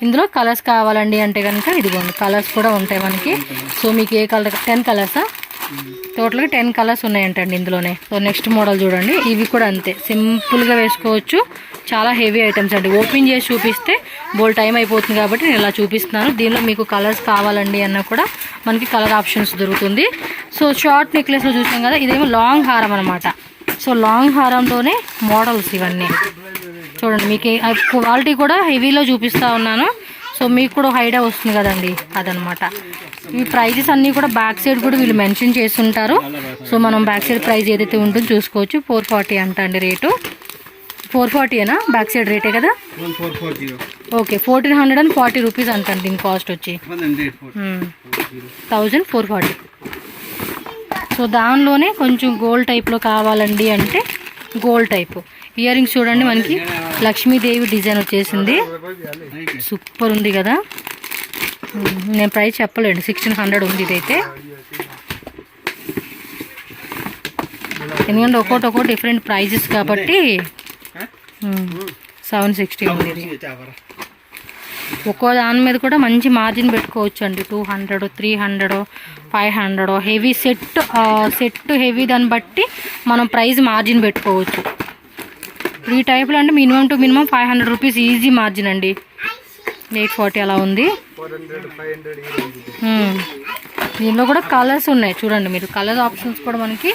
ఇందులో కలర్స్ కావాలండి అంటే కనుక ఇదిగోండి కలర్స్ కూడా ఉంటాయి మనకి. సో మీకు ఏ కలర్ 10 కలర్సా? టోటల్గా 10 కలర్స్ ఉన్నాయంటండి ఇందులోనే. సో నెక్స్ట్ మోడల్ చూడండి. ఇవి కూడా అంతే సింపుల్గా వేసుకోవచ్చు. చాలా హెవీ ఐటమ్స్ అండి. ఓపెన్ చేసి చూపిస్తే బోల్ టైం అయిపోతుంది కాబట్టి నేను ఇలా చూపిస్తున్నాను. దీనిలో మీకు కలర్స్ కావాలండి అన్నా కూడా మనకి కలర్ ఆప్షన్స్ దొరుకుతుంది. సో షార్ట్ నెక్లెస్లో చూసాం కదా, ఇదేమో లాంగ్ హారం అనమాట. సో లాంగ్ హారంలోనే మోడల్స్ ఇవన్నీ చూడండి. మీకు క్వాలిటీ కూడా హెవీలో చూపిస్తూ ఉన్నాను. సో మీకు కూడా ఒక ఐడియా వస్తుంది కదండి, అదనమాట. ఈ ప్రైజెస్ అన్నీ కూడా బ్యాక్ సైడ్ కూడా వీళ్ళు మెన్షన్ చేస్తుంటారు. సో మనం బ్యాక్ సైడ్ ప్రైస్ ఏదైతే ఉంటుందో చూసుకోవచ్చు. 440 అంట అండి రేటు. 440ఏనా బ్యాక్ సైడ్ రేటే కదా? ఓకే, 1440 రూపీస్ అంటండి దీని కాస్ట్ వచ్చి 1440. సో దానిలోనే కొంచెం గోల్డ్ టైప్లో కావాలండి అంటే గోల్డ్ టైపు ఇయర్ రింగ్స్ చూడండి. మనకి లక్ష్మీదేవి డిజైన్ వచ్చేసింది. సూపర్ ఉంది కదా. నేను ప్రైస్ చెప్పలేండి, 1600 ఉంది ఇదైతే. ఎందుకంటే ఒక్కొక్కటి డిఫరెంట్ ప్రైజెస్ కాబట్టి 760 ఉంది ఇది. ఒక్కో దాని మీద కూడా మంచి మార్జిన్ పెట్టుకోవచ్చు అండి. 200, 300, 500 హెవీ సెట్ హెవీ దాన్ని బట్టి మనం ప్రైస్ మార్జిన్ పెట్టుకోవచ్చు. ఈ టైప్లో అంటే minimum to minimum 500 rupees easy margin అండి. 840 అలా ఉంది. దీనిలో కూడా కలర్స్ ఉన్నాయి చూడండి. మీరు కలర్ ఆప్షన్స్ కూడా మనకి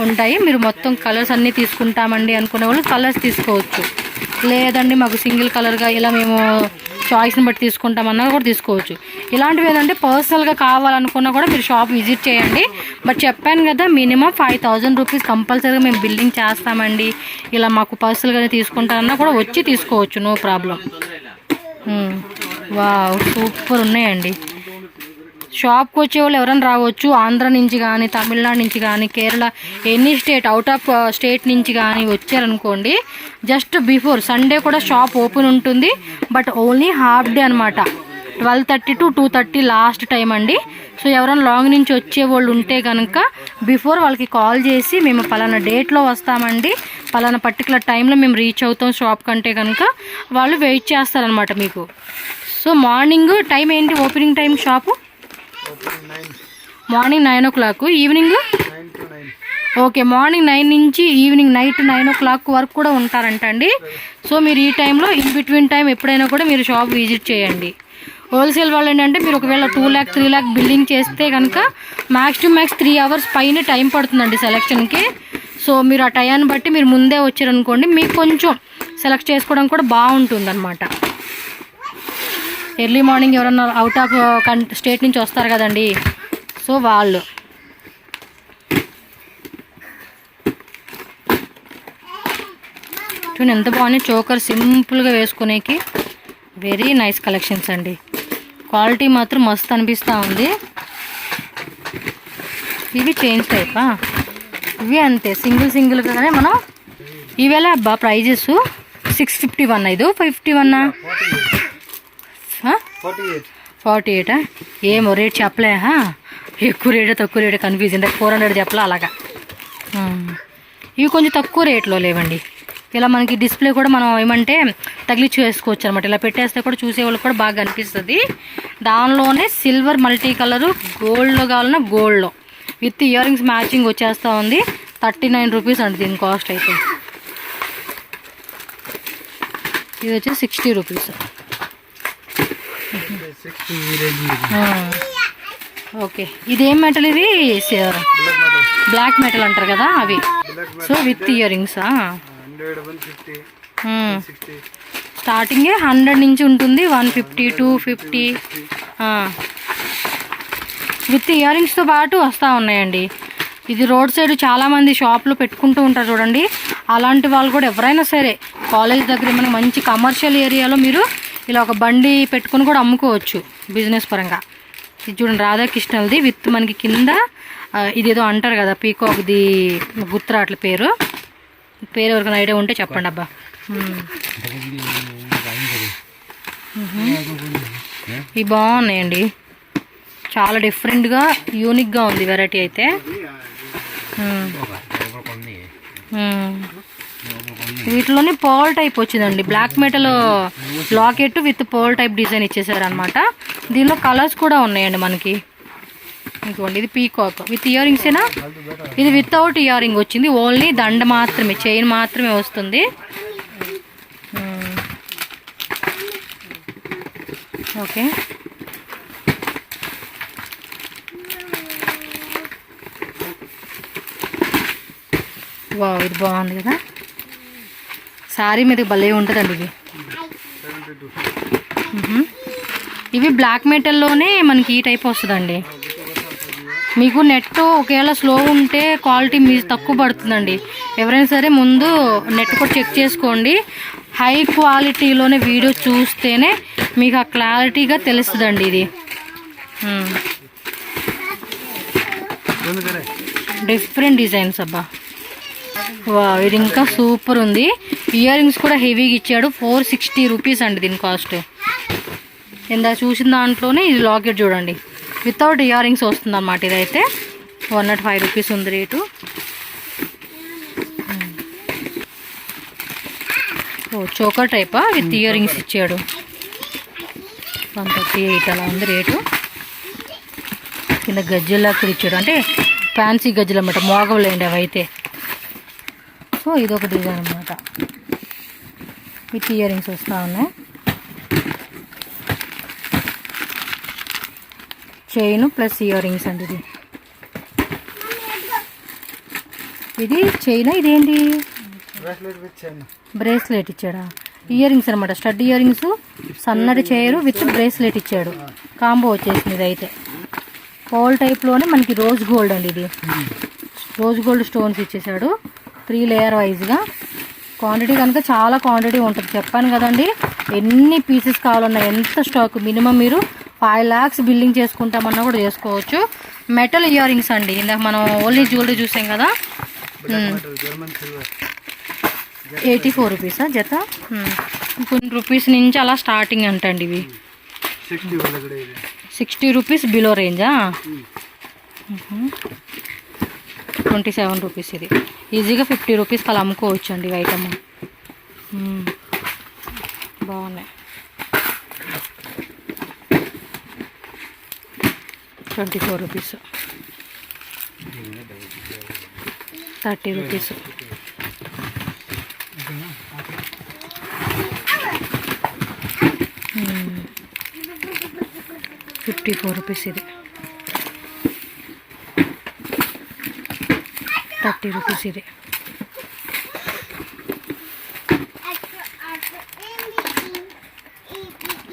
ఉంటాయి. మీరు మొత్తం కలర్స్ అన్నీ తీసుకుంటామండి అనుకునే వాళ్ళు కలర్స్ తీసుకోవచ్చు. లేదండి మాకు సింగిల్ కలర్గా ఇలా మేము చాయిస్ని బట్టి తీసుకుంటామన్నా కూడా తీసుకోవచ్చు. ఇలాంటివి ఏంటంటే పర్సనల్గా కావాలనుకున్నా కూడా మీరు షాప్ విజిట్ చేయండి. బట్ చెప్పాను కదా, మినిమం 5000 రూపీస్ కంపల్సరీగా మేము బిల్డింగ్ చేస్తామండి, ఇలా మాకు పర్సనల్గానే తీసుకుంటారన్నా కూడా వచ్చి తీసుకోవచ్చు, నో ప్రాబ్లం. వావ్, సూపర్ ఉన్నాయండి. షాప్కి వచ్చే వాళ్ళు ఎవరైనా రావచ్చు. ఆంధ్ర నుంచి కానీ, తమిళనాడు నుంచి కానీ, Kerala, any state, out of state నుంచి కానీ వచ్చారనుకోండి, జస్ట్ బిఫోర్ సండే కూడా షాప్ ఓపెన్ ఉంటుంది. బట్ ఓన్లీ హాఫ్ డే అనమాట. 12:30 to 2:30 లాస్ట్ టైం అండి. సో ఎవరైనా లాంగ్ నుంచి వచ్చే వాళ్ళు ఉంటే కనుక బిఫోర్ వాళ్ళకి కాల్ చేసి మేము పలానా డేట్లో వస్తామండి, పలానా పర్టికులర్ టైంలో మేము రీచ్ అవుతాం షాప్ కంటే కనుక వాళ్ళు వెయిట్ చేస్తారనమాట మీకు. సో మార్నింగ్ టైం ఏంటి opening time shop? Morning 9 o'clock, evening okay morning 9 నుంచి ఈవినింగ్ నైట్ 9 o'clock వరకు కూడా ఉంటారంటండి. సో మీరు ఈ టైంలో ఇన్ బిట్వీన్ టైం ఎప్పుడైనా కూడా మీరు షాప్ విజిట్ చేయండి. హోల్సేల్ వాళ్ళు ఏంటంటే మీరు ఒకవేళ 2 lakh 3 lakh బిల్డింగ్ చేస్తే కనుక మ్యాక్స్ టు మ్యాక్స్ 3 hours పైన టైం పడుతుందండి సెలెక్షన్కి. సో మీరు ఆ టైంని బట్టి మీరు ముందే వచ్చారనుకోండి, మీకు కొంచెం సెలెక్ట్ చేసుకోవడం కూడా బాగుంటుంది అనమాట. ఎర్లీ మార్నింగ్ ఎవరన్నా అవుట్ ఆఫ్ స్టేట్ నుంచి వస్తారు కదండి, సో వాళ్ళు. చూడండి ఎంత బాగున్నాయి చోకర్, సింపుల్గా వేసుకునేకి వెరీ నైస్ కలెక్షన్స్ అండి. క్వాలిటీ మాత్రం మస్తు అనిపిస్తూ ఉంది. ఇవి చైన్స్ టైపా? ఇవి అంతే సింగిల్గానే మనం. ఇవేళ అబ్బా ప్రైజెస్ 651, ఇది 51, 48. ఏమో రేట్ చెప్పలే, ఎక్కువ రేటు తక్కువ రేటు కన్ఫ్యూజన్. 400 చెప్పలే అలాగా. ఇవి కొంచెం తక్కువ రేట్లో లేవండి. ఇలా మనకి డిస్ప్లే కూడా మనం ఏమంటే తగిలిచ్చి వేసుకోవచ్చు అనమాట. ఇలా పెట్టేస్తే కూడా చూసేవాళ్ళకి కూడా బాగా అనిపిస్తుంది. దానిలోనే సిల్వర్ మల్టీ కలరు, గోల్డ్లో కావాలన్నా గోల్డ్లో విత్ ఇయర్ రింగ్స్ మ్యాచింగ్ వచ్చేస్తూ ఉంది. 39 రూపీస్ అండి దీని కాస్ట్ అయితే. ఇది వచ్చేసి 60 రూపీస్. ఓకే, ఇదేం మెటల్? ఇది బ్లాక్ మెటల్ అంటారు కదా అవి. సో విత్ ఇయర్ రింగ్స్ స్టార్టింగే 100 నుంచి ఉంటుంది, 150, 250 విత్ ఇయర్ రింగ్స్తో పాటు వస్తూ ఉన్నాయండి. ఇది రోడ్ సైడ్ చాలామంది షాప్లో పెట్టుకుంటూ ఉంటారు చూడండి. అలాంటి వాళ్ళు కూడా ఎవరైనా సరే కాలేజ్ దగ్గర మనకి మంచి కమర్షియల్ ఏరియాలో మీరు ఇలా ఒక బండి పెట్టుకుని కూడా అమ్ముకోవచ్చు బిజినెస్ పరంగా. ఇది చూడండి రాధాకృష్ణలది విత్ మనకి కింద ఇదేదో అంటారు కదా పీకాక్ది, గుర్తు అట్ల పేరు ఎవరికైనా ఐడియా ఉంటే చెప్పండి అబ్బా. ఇవి బాగున్నాయండి, చాలా డిఫరెంట్గా యూనిక్గా ఉంది వెరైటీ అయితే. వీటిలోనే పర్ల్ టైప్ వచ్చిందండి, black metal locket with pearl type design ఇచ్చేసారు అనమాట. దీనిలో కలర్స్ కూడా ఉన్నాయండి మనకి. ఇంకోండి ఇది పీకాక్ విత్ ఇయర్ రింగ్సేనా, ఇది వితౌట్ ఇయర్ రింగ్ వచ్చింది, ఓన్లీ దండ మాత్రమే, చైన్ మాత్రమే వస్తుంది. ఓకే, వావ్ ఇది బాగుంది కదా, శారీ మీద భలే ఉంటుందండి ఇది. ఇవి బ్లాక్ మెటల్లోనే మనకి ఈ టైప్ వస్తుందండి. మీకు నెట్ ఒకవేళ స్లో ఉంటే క్వాలిటీ మీ తక్కువ పడుతుందండి. ఎవరైనా సరే ముందు నెట్ కూడా చెక్ చేసుకోండి. హై క్వాలిటీలోనే వీడియో చూస్తేనే మీకు ఆ క్లారిటీగా తెలుస్తుందండి. ఇది డిఫరెంట్ డిజైన్స్ అబ్బా, వా ఇది ఇంకా సూపర్ ఉంది. ఇయర్ రింగ్స్ కూడా హెవీగా ఇచ్చాడు. 460 రూపీస్ అండి దీని కాస్ట్. ఇందా చూసిన దాంట్లోనే ఇది లాకెట్ చూడండి, వితౌట్ ఇయర్ రింగ్స్ వస్తుంది అన్నమాట. ఇదైతే 105 రూపీస్ ఉంది రేటు. ఓ చోకర్ టైపా విత్ ఇయర్ రింగ్స్ ఇచ్చాడు. 138 అలా ఉంది రేటు. కింద గజ్జెలా కూడా ఇచ్చాడు, అంటే ఫ్యాన్సీ గజ్జలు అన్నమాట, మోగవలేండి అవి అయితే. సో ఇదొక డిజైన్ అన్నమాట, విత్ ఇయర్ రింగ్స్ వస్తూ ఉన్నాయి. చైన్ ప్లస్ ఇయర్ రింగ్స్ అండి. ఇది చైనా, ఇదేంటి బ్రేస్లెట్ ఇచ్చాడా. ఇయర్ రింగ్స్ అనమాట, స్టడ్ ఇయర్ రింగ్స్, సన్నటి చైరు విత్ బ్రేస్లెట్ ఇచ్చాడు. కాంబో వచ్చేసింది. ఇదైతే పర్ల్ టైప్లోనే మనకి రోజ్ గోల్డ్ అండి. ఇది రోజ్ గోల్డ్ స్టోన్స్ ఇచ్చేసాడు 3 లేయర్ వైజ్గా. క్వాంటిటీ కనుక చాలా క్వాంటిటీ ఉంటుంది, చెప్పాను కదండి. ఎన్ని పీసెస్ కావాలన్నా, ఎంత స్టాక్, మినిమం మీరు 5 lakhs బిల్డింగ్ చేసుకుంటామన్నా కూడా చేసుకోవచ్చు. మెటల్ ఇయర్ రింగ్స్ అండి. ఇందాక మనం ఓన్లీ జ్యువెలరీ చూసాం కదా. 84 రూపీసా జత, కొన్ని రూపీస్ నుంచి అలా స్టార్టింగ్ అంటండి. ఇవి 60 రూపీస్ బిలో రేంజా. 27 రూపీస్. ఇది ఈజీగా 50 రూపీస్కి అలా అమ్ముకోవచ్చు అండి ఈ ఐటమ్. బాగున్నాయి. 24 రూపీస్, 30 రూపీస్. 54 రూపీస్. ఇది 30 రూపీస్. ఇది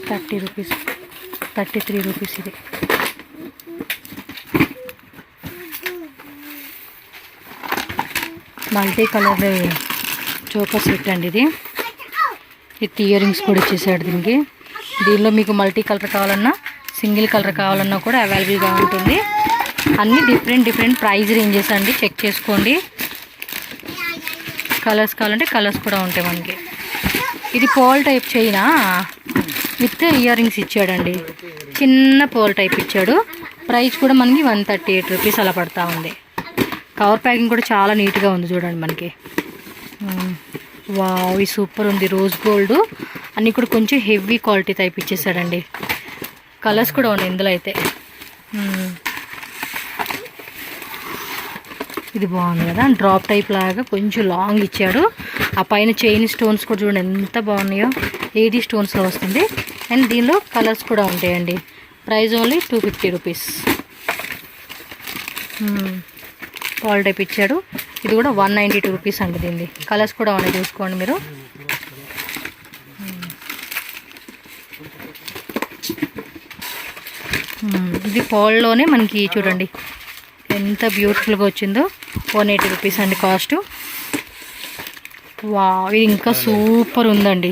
30 రూపీస్, 33 రూపీస్. ఇది మల్టీ కలర్ చోకర్ సెట్ అండి. ఇది విత్ ఇయర్ రింగ్స్ కూడా ఇచ్చేసాడు దీనికి. దీనిలో మీకు మల్టీ కలర్ కావాలన్నా, సింగిల్ కలర్ కావాలన్నా కూడా అవైలబుల్గా ఉంటుంది. అన్నీ డిఫరెంట్ ప్రైస్ రేంజెస్ అండి, చెక్ చేసుకోండి. కలర్స్ కావాలంటే కలర్స్ కూడా ఉంటాయి మనకి. ఇది పోల్ type chain with earrings ఇచ్చాడండి, చిన్న పోల్ టైప్ ఇచ్చాడు. ప్రైస్ కూడా మనకి 138 రూపీస్ అలా పడతా ఉంది. కవర్ ప్యాకింగ్ కూడా చాలా నీట్గా ఉంది చూడండి మనకి. వావ్ ఇది సూపర్ ఉంది. రోజ్ గోల్డ్ అన్నీ కూడా కొంచెం హెవీ క్వాలిటీ టైప్ ఇచ్చేసాడండి. కలర్స్ కూడా ఉన్నాయి ఇందులో అయితే. ఇది బాగుంది కదా, డ్రాప్ టైప్ లాగా కొంచెం లాంగ్ ఇచ్చాడు. ఆ పైన చైన్ స్టోన్స్ కూడా చూడండి ఎంత బాగున్నాయో, 80 స్టోన్స్లో వస్తుంది. అండ్ దీనిలో కలర్స్ కూడా ఉంటాయండి. Price only 250 rupees. పాల్ టైప్ ఇచ్చాడు. ఇది కూడా 192 రూపీస్ అండి. దీన్ని కలర్స్ కూడా ఉన్నాయి చూసుకోండి మీరు. ఇది పాల్లోనే మనకి చూడండి ఎంత బ్యూటిఫుల్గా వచ్చిందో. 180 రూపీస్ అండి కాస్ట్. వా ఇది ఇంకా సూపర్ ఉందండి,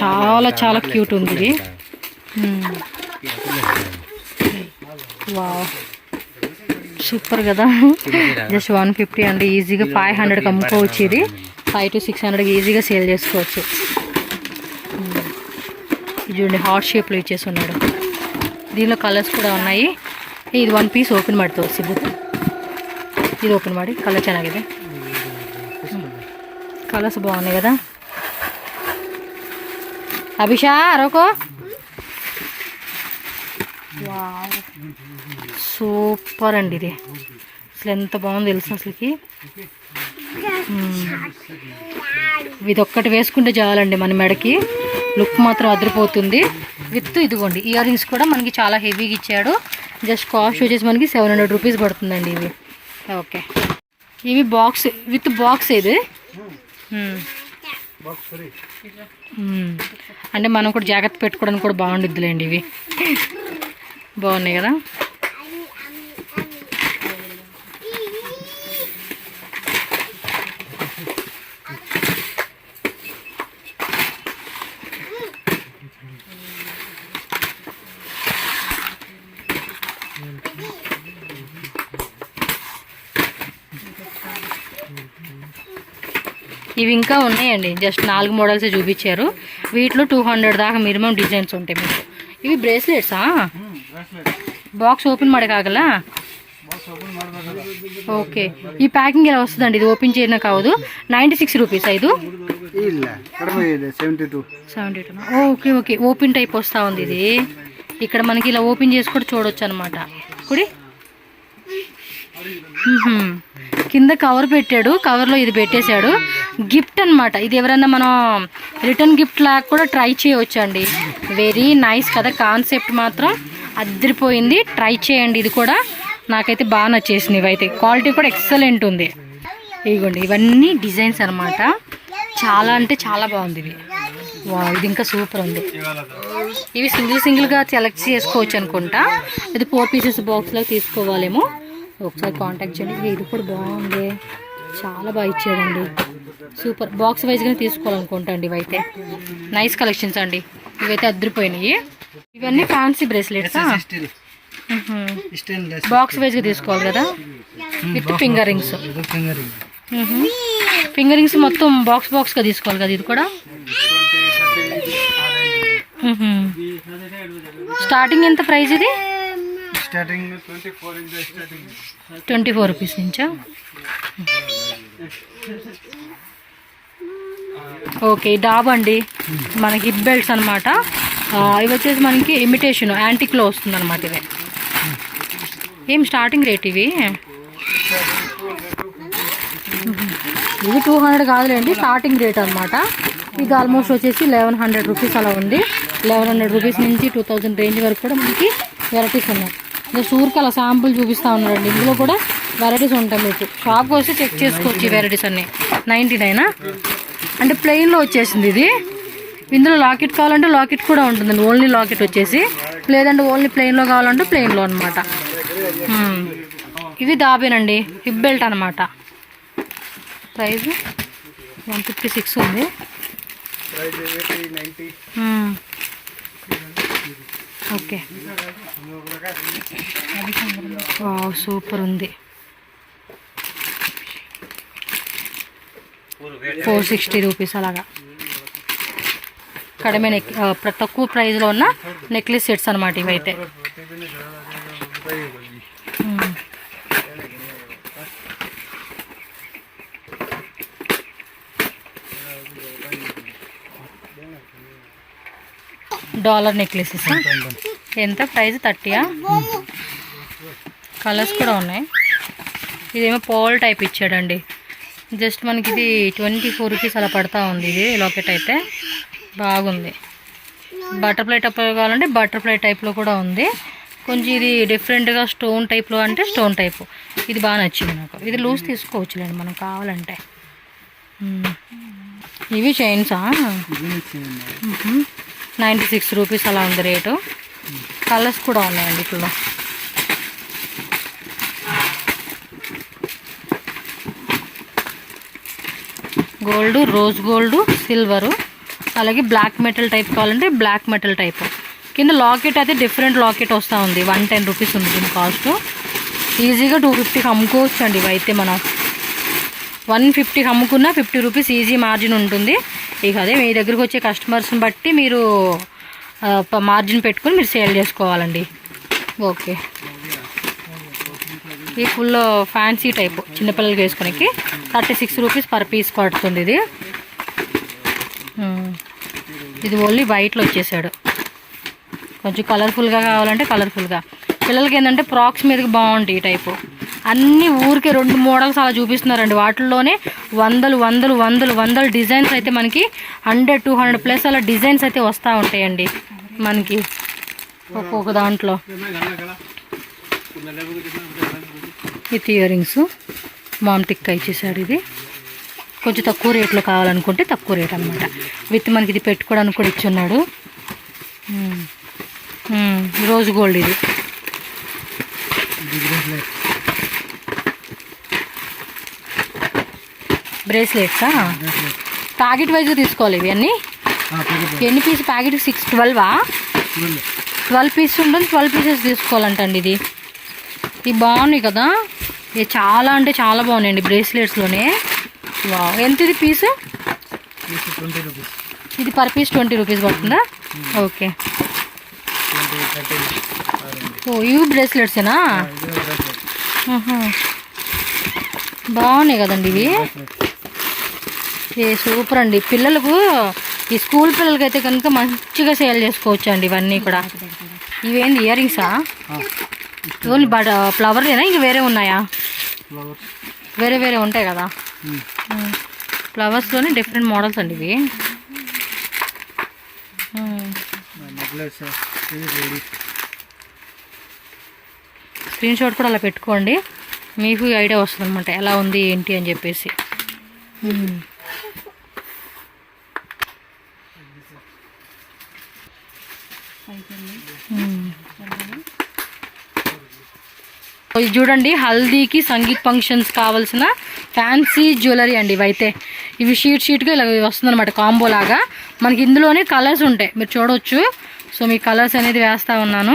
చాలా చాలా క్యూట్ ఉంది ఇది. వా సూపర్ కదా, జస్ట్ 150 అండి. ఈజీగా 500కి అమ్ముకోవచ్చు. ఇది 5 to 600 ఈజీగా సేల్ చేసుకోవచ్చు. ఇది చూడండి, హార్ట్ షేప్లో ఇచ్చేసి ఉన్నాడు. దీనిలో కలర్స్ కూడా ఉన్నాయి. ಇದು 1 ಪೀಸ್ ಓಪನ್ ಮಾಡಿ ತೋರಿಸಿ ಬುಕ್. ಇದು ಓಪನ್ ಮಾಡಿ, ಕಲರ್ ಚೆನ್ನಾಗಿದೆ, కలర్స్ బాగున్నాయి కదా. అభిషా అరొకో, వావ్ సూపర్ అండి. ఇది అసలు ఎంత బాగుంది తెలుసు అసలుకి. ఇది ఒక్కటి వేసుకుంటే చాలండి మన మెడకి, లుక్ మాత్రం అదిరిపోతుంది. విత్ ఇదిగోండి ఇయర్ రింగ్స్ కూడా మనకి చాలా హెవీగా ఇచ్చాడు. జస్ట్ కాస్ట్ వచ్చేసి మనకి 700 రూపీస్ పడుతుందండి ఇవి. ఓకే, ఇవి బాక్స్ విత్ బాక్స్. ఇది అంటే మనం కూడా జాగ్రత్త పెట్టుకోవడానికి కూడా బాగుండిద్దిలేండి. ఇవి బాగున్నాయి కదా. ఇవి ఇంకా ఉన్నాయండి, జస్ట్ 4 మోడల్స్ చూపించారు. వీటిలో 200 దాకా మినిమం డిజైన్స్ ఉంటాయి మీకు. ఇవి బ్రేస్లెట్సా? బాక్స్ ఓపెన్ ಮಾಡಕ್ಕಾಗಲ್ಲ. ఓకే, ఈ ప్యాకింగ్ ఎలా వస్తుందండి? ఇది ఓపెన్ చేయడం కావదు. 96 రూపీస్. ఐదు 72. ఓకే ఓకే, ఓపెన్ టైప్ వస్తూ ఉంది ఇది. ఇక్కడ మనకి ఇలా ఓపెన్ చేసి కూడా చూడొచ్చు అనమాట. కుడి కింద కవర్ పెట్టాడు, కవర్లో ఇది పెట్టేశాడు. గిఫ్ట్ అనమాట ఇది. ఎవరన్నా మనం రిటర్న్ గిఫ్ట్ లాగా కూడా ట్రై చేయవచ్చు అండి. వెరీ నైస్ కదా, కాన్సెప్ట్ మాత్రం అదిరిపోయింది. ట్రై చేయండి, ఇది కూడా నాకైతే బాగా నచ్చేసింది. ఇవైతే క్వాలిటీ కూడా ఎక్సలెంట్ ఉంది. ఇదిగోండి ఇవన్నీ డిజైన్స్ అనమాట, చాలా అంటే చాలా బాగుంది ఇది. వా, ఇది ఇంకా సూపర్ ఉంది. ఇవి సింగిల్గా సెలెక్ట్ చేసుకోవచ్చు అనుకుంటా. ఇది 4 పీసెస్ బాక్స్లో తీసుకోవాలేమో. ఒకసారి కాంటాక్ట్ చేయండి. ఇది కూడా బాగుంది, చాలా బాగా ఇచ్చాడండి. సూపర్. బాక్స్ వైజ్గానే తీసుకోవాలనుకుంటా అండి. ఇవైతే నైస్ కలెక్షన్స్ అండి, ఇవైతే అదిరిపోయినాయి. ఇవన్నీ ఫ్యాన్సీ బ్రేస్లెట్స్. బాక్స్ వైజ్గా తీసుకోవాలి కదా, with finger rings. Finger rings మొత్తం బాక్స్గా తీసుకోవాలి కదా. ఇది కూడా స్టార్టింగ్ ఎంత ప్రైస్? ఇది 24 రూపీస్ నుంచా? ఓకే, డాబ్ అండి మనకి హిప్ బెల్ట్స్ అనమాట. ఇవి వచ్చేసి మనకి ఇమిటేషన్ యాంటిక్లో వస్తుంది అనమాట. ఇవే ఏం స్టార్టింగ్ రేట్ ఇవి? ఇవి 200 కాదులేండి, స్టార్టింగ్ రేట్ అనమాట. ఇది ఆల్మోస్ట్ వచ్చేసి 1100 రూపీస్ అలా ఉంది. 1100 రూపీస్ నుంచి 2000 రేంజ్ వరకు కూడా మనకి వెరైటీస్ ఉన్నాయి. జస్ట్ ఊరికి అలా శాంపుల్ చూపిస్తూ ఉన్నారండి. ఇందులో కూడా వెరైటీస్ ఉంటాయి. మీకు షాప్కి వస్తే చెక్ చేసుకోవచ్చు. ఈ వెరైటీస్ అన్నీ 99 అంటే ప్లెయిన్లో వచ్చేసింది ఇది. ఇందులో లాకెట్ కావాలంటే లాకెట్ కూడా ఉంటుందండి, ఓన్లీ లాకెట్ వచ్చేసి. లేదంటే ఓన్లీ ప్లెయిన్లో కావాలంటే ప్లెయిన్లో అనమాట. ఇవి దాబేనండి, హిప్ బెల్ట్ అనమాట. ప్రైస్ 156 ఉంది. ఓకే, సూపర్ ఉంది. 460 రూపీస్ అలాగా. కడిమే తక్కువ ప్రైస్లో ఉన్న నెక్లెస్ సెట్స్ అనమాట ఇవైతే. డాలర్ నెక్లెసెస్ ఎంత ప్రైస్? 30. కలర్స్ కూడా ఉన్నాయి. ఇదేమో పోల్ టైప్ ఇచ్చాడండి. జస్ట్ మనకి ఇది 24 రూపీస్ అలా పడతా ఉంది. ఇది లాకెట్ అయితే బాగుంది. బటర్ఫ్లై టైప్ కావాలంటే బటర్ఫ్లై టైప్లో కూడా ఉంది. కొంచెం ఇది డిఫరెంట్గా స్టోన్ టైప్లో అంటే స్టోన్ టైపు. ఇది బాగా నచ్చింది నాకు. ఇది లూజ్ తీసుకోవచ్చులేండి మనం కావాలంటే. ఇవి చైన్సా? 96 రూపీస్ అలా ఉంది రేటు. కలర్స్ కూడా ఉన్నాయండి ఇప్పుడు. గోల్డ్, రోజ్ గోల్డ్, సిల్వరు, అలాగే బ్లాక్ మెటల్ టైప్ కావాలంటే బ్లాక్ మెటల్ టైప్. కింద లాకెట్ అయితే డిఫరెంట్ లాకెట్ వస్తూ ఉంది. 110 రూపీస్ ఉంది దీని కాస్ట్. ఈజీగా 250కి అమ్ముకోవచ్చు అండి. ఇవైతే మనం 150కి అమ్ముకున్నా 50 రూపీస్ ఈజీ మార్జిన్ ఉంటుంది. ఇక అదే మీ దగ్గరకు వచ్చే కస్టమర్స్ని బట్టి మీరు మార్జిన్ పెట్టుకుని మీరు సేల్ చేసుకోవాలండి. ఓకే, ఈ ఫుల్ ఫ్యాన్సీ టైప్ చిన్నపిల్లలకి వేసుకునేకి 36 రూపీస్ పర్ పీస్ పడుతుంది. ఇది ఓన్లీ వైట్లో వచ్చేసాడు. కొంచెం కలర్ఫుల్గా కావాలంటే కలర్ఫుల్గా, పిల్లలకి ఏంటంటే ఫ్రాక్స్ మీదకి బాగుంటాయి ఈ టైపు. అన్నీ ఊరికే 2 మోడల్స్ అలా చూపిస్తున్నారండి. వాటిల్లోనే వందలు డిజైన్స్ అయితే మనకి 100-200 ప్లస్ అలా డిజైన్స్ అయితే వస్తూ ఉంటాయండి మనకి ఒక్కొక్క దాంట్లో. With earrings maang tikka ఇచ్చేసాడు. ఇది కొంచెం తక్కువ రేట్లో కావాలనుకుంటే తక్కువ రేట్ అనమాట. విత్ మనకి ఇది పెట్టుకోవడానికి కూడా ఇచ్చున్నాడు. రోజ్ గోల్డ్ ఇది. బ్రేస్లెట్సా? ప్యాకెట్ వైజ్గా తీసుకోవాలి ఇవి అన్నీ. ఎన్ని పీస్ ప్యాకెట్? 12 పీస్ ఉంటుంది. 12 పీసెస్ తీసుకోవాలంటండి. ఇవి బాగున్నాయి కదా, ఇది చాలా అంటే చాలా బాగున్నాయండి బ్రేస్లెట్స్లోనే. ఎంత ఇది పీసు? ఇది పర్ పీస్ 20 రూపీస్ పడుతుందా? ఓకే. ఓ ఇవి బ్రేస్లెట్సేనా? బాగున్నాయి కదండి ఇవి. సూపర్ అండి. పిల్లలకు ఈ స్కూల్ పిల్లలకి అయితే కనుక మంచిగా సేల్ చేసుకోవచ్చు అండి ఇవన్నీ కూడా. ఇవేంది ఇయర్ రింగ్సా? ఓన్లీ ఫ్లవర్లేనా? ఇంక వేరే ఉన్నాయా? వేరే వేరే ఉంటాయి కదా ఫ్లవర్స్లోనే డిఫరెంట్ మోడల్స్ అండి ఇవి. స్క్రీన్ షాట్ కూడా అలా పెట్టుకోండి, మీకు ఐడియా వస్తుంది అనమాట ఎలా ఉంది ఏంటి అని చెప్పేసి. ఇది చూడండి, హల్దీకి సంగీత్ ఫంక్షన్స్ కావాల్సిన ఫ్యాన్సీ జ్యువెలరీ అండి ఇవైతే. ఇవి షీట్గా ఇలా వస్తుందన్నమాట, కాంబో లాగా. మనకి ఇందులోనే కలర్స్ ఉంటాయి, మీరు చూడవచ్చు. సో మీ కలర్స్ అనేది వేస్తూ ఉన్నాను.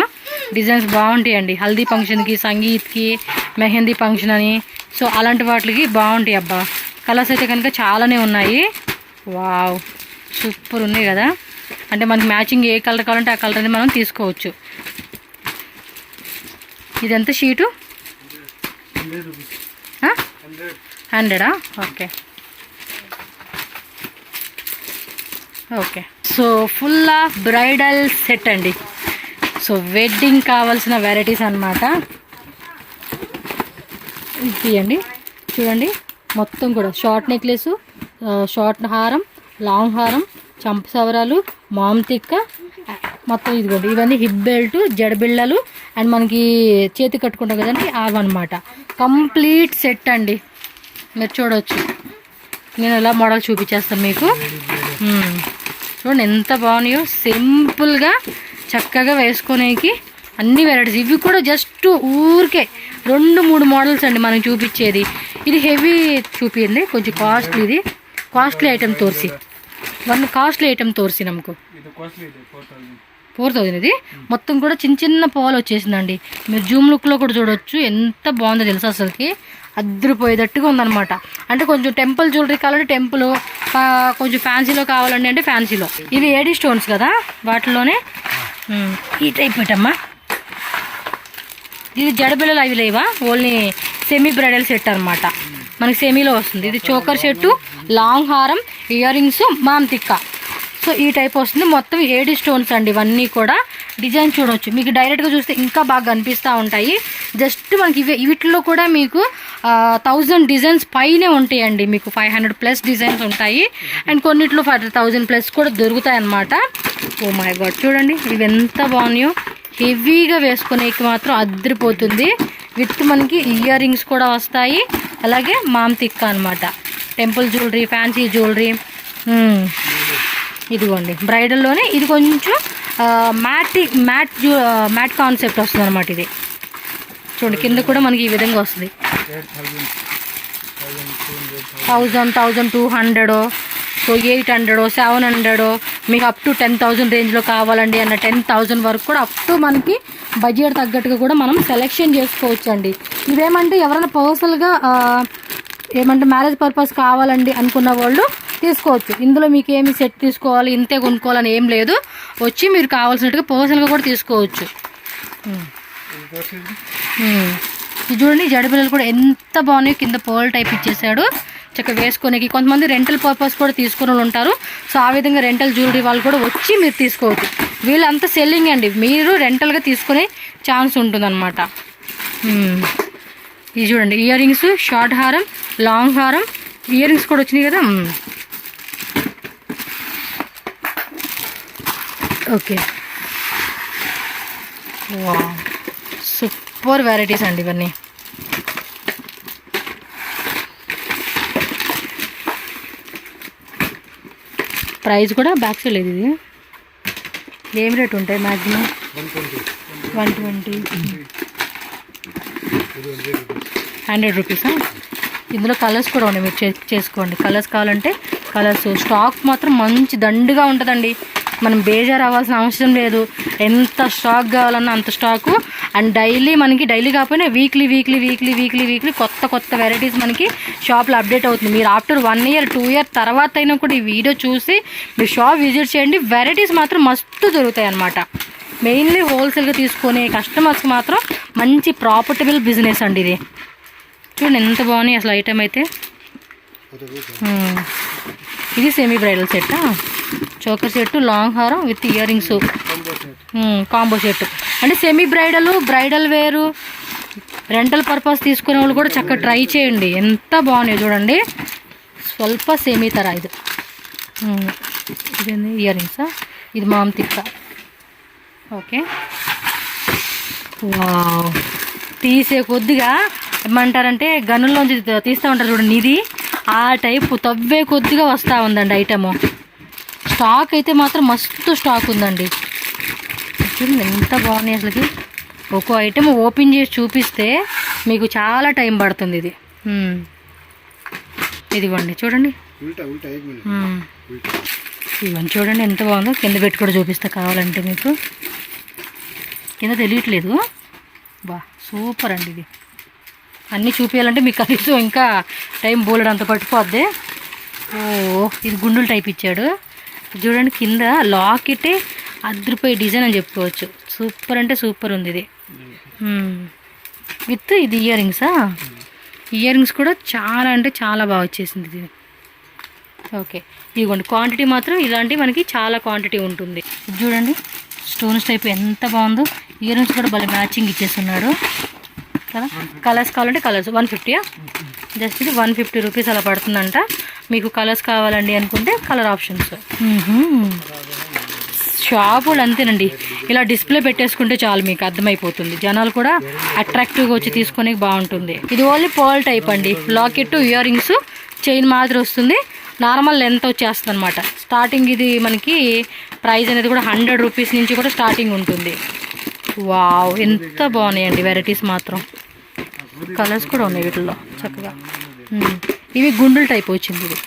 డిజైన్స్ బాగుంటాయండి హల్దీ ఫంక్షన్కి, సంగీత్కి, మెహందీ ఫంక్షన్ అని. సో అలాంటి వాటికి బాగుంటాయి అబ్బా. కలర్స్ అయితే కనుక చాలానే ఉన్నాయి. వావ్, సూపర్ ఉన్నాయి కదా. అంటే మనకి మ్యాచింగ్ ఏ కలర్ కావాలంటే ఆ కలర్ అనేది మనం తీసుకోవచ్చు. ఇదంతా sheet 100. Okay okay. So full of bridal set అండి. సో వెడ్డింగ్ కావాల్సిన వెరైటీస్ అన్నమాట. ఇవ్వండి చూడండి, మొత్తం కూడా షార్ట్ నెక్లెస్, షార్ట్ హారం, లాంగ్ హారం, చంప సవరాలు, మామ్ తిక్క, మొత్తం ఇదిగోండి. ఇవన్నీ హిప్ బెల్ట్, జడబిళ్ళలు అండ్ మనకి చేతి కట్టుకుంటాం కదండి అవన్నమాట. కంప్లీట్ సెట్ అండి, మీరు చూడవచ్చు. నేను ఎలా మోడల్ చూపించేస్తాను మీకు. చూడండి ఎంత బాగున్నాయో, సింపుల్గా చక్కగా వేసుకునేకి అన్ని వెరైటీస్. ఇవి కూడా జస్ట్ ఊరికే 2-3 మోడల్స్ అండి మనం చూపించేది. ఇది హెవీ చూపించండి, కొంచెం కాస్ట్లీ. ఇది కాస్ట్లీ ఐటమ్ తోరిసి కాస్ట్లీ ఐటమ్ తోరిసి నమ్మకు 4000. ఇది మొత్తం కూడా చిన్న పాలు వచ్చేసిందండి. మీరు జూమ్ లుక్లో కూడా చూడవచ్చు, ఎంత బాగుందో తెలుసా. అసలుకి అద్దరిపోయేటట్టుగా ఉందన్నమాట. అంటే కొంచెం టెంపుల్ జ్యువెలరీ కావాలంటే టెంపుల్, కొంచెం ఫ్యాన్సీలో కావాలండి అంటే ఫ్యాన్సీలో. ఇవి ఏడీ స్టోన్స్ కదా, వాటిలోనే ఈ టైప్ పెట్టమ్మా. ఇది జడబిళ్ళలు అవి లేవా, ఓన్లీ సెమీ బ్రైడల్ సెట్ అనమాట. మనకి సెమీలో వస్తుంది. ఇది చోకర్ సెట్టు, లాంగ్ హారం, ఇయర్ రింగ్స్, మామ్ తిక్క. సో ఈ టైప్ వస్తుంది. మొత్తం ఏడీ స్టోన్స్ అండి ఇవన్నీ కూడా. డిజైన్ చూడవచ్చు, మీకు డైరెక్ట్గా చూస్తే ఇంకా బాగా కనిపిస్తూ ఉంటాయి. జస్ట్ మనకి వీటిలో కూడా మీకు 1000 డిజైన్స్ పైనే ఉంటాయండి. మీకు 500 ప్లస్ డిజైన్స్ ఉంటాయి. అండ్ కొన్నిట్లో 1000 ప్లస్ కూడా దొరుకుతాయి అన్నమాట. ఓ మై గాడ్, చూడండి ఇవి ఎంత బాగున్నాయో. హెవీగా వేసుకునేకి మాత్రం అద్దరిపోతుంది. విత్ మనకి ఇయర్ రింగ్స్ కూడా వస్తాయి, అలాగే మామ్ తిక్క అనమాట. Temple jewellery, fancy jewellery. ఇదిగోండి బ్రైడల్లోనే ఇది కొంచెం మ్యాట్ కాన్సెప్ట్ వస్తుంది అనమాట. ఇది చూడండి, కింద కూడా మనకి ఈ విధంగా వస్తుంది. 1000, 1200 సో 800 700 మీకు అప్ టు 10,000 రేంజ్లో కావాలండి అన్న 10,000 వరకు కూడా అప్ టు మనకి బడ్జెట్ తగ్గట్టుగా కూడా మనం సెలెక్షన్ చేసుకోవచ్చు అండి. ఇవేమంటే ఎవరైనా పర్సనల్గా ఏమంటే మ్యారేజ్ పర్పస్ కావాలండి అనుకున్న వాళ్ళు తీసుకోవచ్చు. ఇందులో మీకు ఏమి సెట్ తీసుకోవాలి ఇంతే కొనుక్కోవాలని ఏం లేదు, వచ్చి మీరు కావాల్సినట్టుగా పర్సనల్గా కూడా తీసుకోవచ్చు. ఇది చూడండి జడపిల్లలు కూడా ఎంత బాగున్నాయి, కింద పర్ల్ టైప్ ఇచ్చేసాడు చక్కగా వేసుకోనికి. కొంతమంది రెంటల్ పర్పస్ కూడా తీసుకుని వాళ్ళు ఉంటారు. సో ఆ విధంగా రెంటల్ జ్యువెలరీ వాళ్ళు కూడా వచ్చి మీరు తీసుకోవచ్చు. వీళ్ళంతా సెల్లింగ్ అండి, మీరు రెంటల్గా తీసుకునే ఛాన్స్ ఉంటుందన్నమాట. ఇది చూడండి ఇయర్ రింగ్స్, షార్ట్ హారం, లాంగ్ హారం, ఇయర్ రింగ్స్ కూడా వచ్చినాయి కదా. ఓకే, వావ్ సూపర్ వెరైటీస్ అండి ఇవన్నీ. ప్రైస్ కూడా బ్యాక్ సైడ్ లేదు. ఇది ఏం రేట్ ఉంటాయి మ్యాక్సిమం? 120 100 రూపీసా? ఇందులో కలర్స్ కూడా ఉన్నాయి, మీరు చెక్ చేసుకోండి. కలర్స్ కావాలంటే కలర్స్. స్టాక్ మాత్రం మంచి దండుగా ఉంటుందండి, మనం బేజారు అవ్వాల్సిన అవసరం లేదు. ఎంత స్టాక్ కావాలన్నా అంత స్టాకు. అండ్ డైలీ మనకి డైలీ కాకపోయినా వీక్లీ కొత్త వెరైటీస్ మనకి షాప్లో అప్డేట్ అవుతుంది. మీరు ఆఫ్టర్ 1 year 2 year తర్వాత అయినా కూడా ఈ వీడియో చూసి మీరు షాప్ విజిట్ చేయండి. వెరైటీస్ మాత్రం మస్తు దొరుకుతాయి అన్నమాట. మెయిన్లీ హోల్సేల్గా తీసుకునే కస్టమర్స్కి మాత్రం మంచి ప్రాఫిటబుల్ బిజినెస్ అండి ఇది. చూడండి ఎంత బాగున్నాయి అసలు ఐటమ్ అయితే. ఇది semi bridal set, choker set, long హారం with earrings combo set. అంటే సెమీ బ్రైడల్, బ్రైడల్ వేరు, రెంటల్ పర్పస్ తీసుకునే వాళ్ళు కూడా చక్కగా ట్రై చేయండి. ఎంత బాగున్నాయి చూడండి. స్వల్ప సెమీ తర ఇది. ఇదేంది ఇయర్ రింగ్సా? ఇది మామ్ తిక్క. ఓకే, వావ్ తీసే కొద్దిగా ఏమంటారంటే గనుల్లోంచి తీస్తూ ఉంటారు చూడండి, ఇది ఆ టైపు తవ్వే కొద్దిగా వస్తూ ఉందండి ఐటము. స్టాక్ అయితే మాత్రం మస్తు స్టాక్ ఉందండి. చూడండి ఎంత బాగున్నాయి అసలుకి. ఒక్కో ఐటమ్ ఓపెన్ చేసి చూపిస్తే మీకు చాలా టైం పడుతుంది. ఇది ఇదిగోండి చూడండి, ఇవన్నీ చూడండి ఎంత బాగుందో. కింద పెట్టి కూడా చూపిస్తా కావాలంటే, మీకు కింద తెలియట్లేదు. బా సూపర్ అండి. ఇది అన్నీ చూపించాలంటే మీకు కనీసం ఇంకా టైం బోలెడంత పట్టిపోద్ది. ఓ ఇది గుండులు టైప్ ఇచ్చాడు చూడండి. కింద లాకెటే అద్రిపోయే డిజైన్ అని చెప్పుకోవచ్చు. సూపర్ అంటే సూపర్ ఉంది ఇది. విత్ ఇది ఇయర్ రింగ్సా? ఇయర్ రింగ్స్ కూడా చాలా అంటే చాలా బాగా వచ్చేసింది ఇది. ఓకే, ఇదిగోండి క్వాంటిటీ మాత్రం ఇలాంటివి మనకి చాలా క్వాంటిటీ ఉంటుంది. ఇది చూడండి స్టోన్స్ టైప్ ఎంత బాగుందో. ఇయర్ రింగ్స్ కూడా భలే మ్యాచింగ్ ఇచ్చేస్తున్నాడు కదా. కలర్స్ కావాలంటే కలర్స్ 150, జస్ట్ ఇది 150 రూపీస్ అలా పడుతుందంట. మీకు కలర్స్ కావాలండి అనుకుంటే కలర్ ఆప్షన్స్. షాపులు అంతేనండి, ఇలా డిస్ప్లే పెట్టేసుకుంటే చాలు మీకు అర్థమైపోతుంది. జనాలు కూడా అట్రాక్టివ్గా వచ్చి తీసుకొని బాగుంటుంది. ఇది ఓన్లీ పర్ల్ టైప్ అండి. లాకెట్, ఇయర్ రింగ్స్, చైన్ మాదిరి వస్తుంది. నార్మల్ లెంత్ వచ్చేస్తుంది అనమాట. స్టార్టింగ్ ఇది మనకి ప్రైస్ అనేది కూడా 100 రూపీస్ నుంచి కూడా స్టార్టింగ్ ఉంటుంది. వావ్ ఎంత బాగున్నాయండి వెరైటీస్ మాత్రం. కలర్స్ కూడా ఉన్నాయి వీటిల్లో చక్కగా. ఇవి గుండుల టైప్ వచ్చింది. ఇది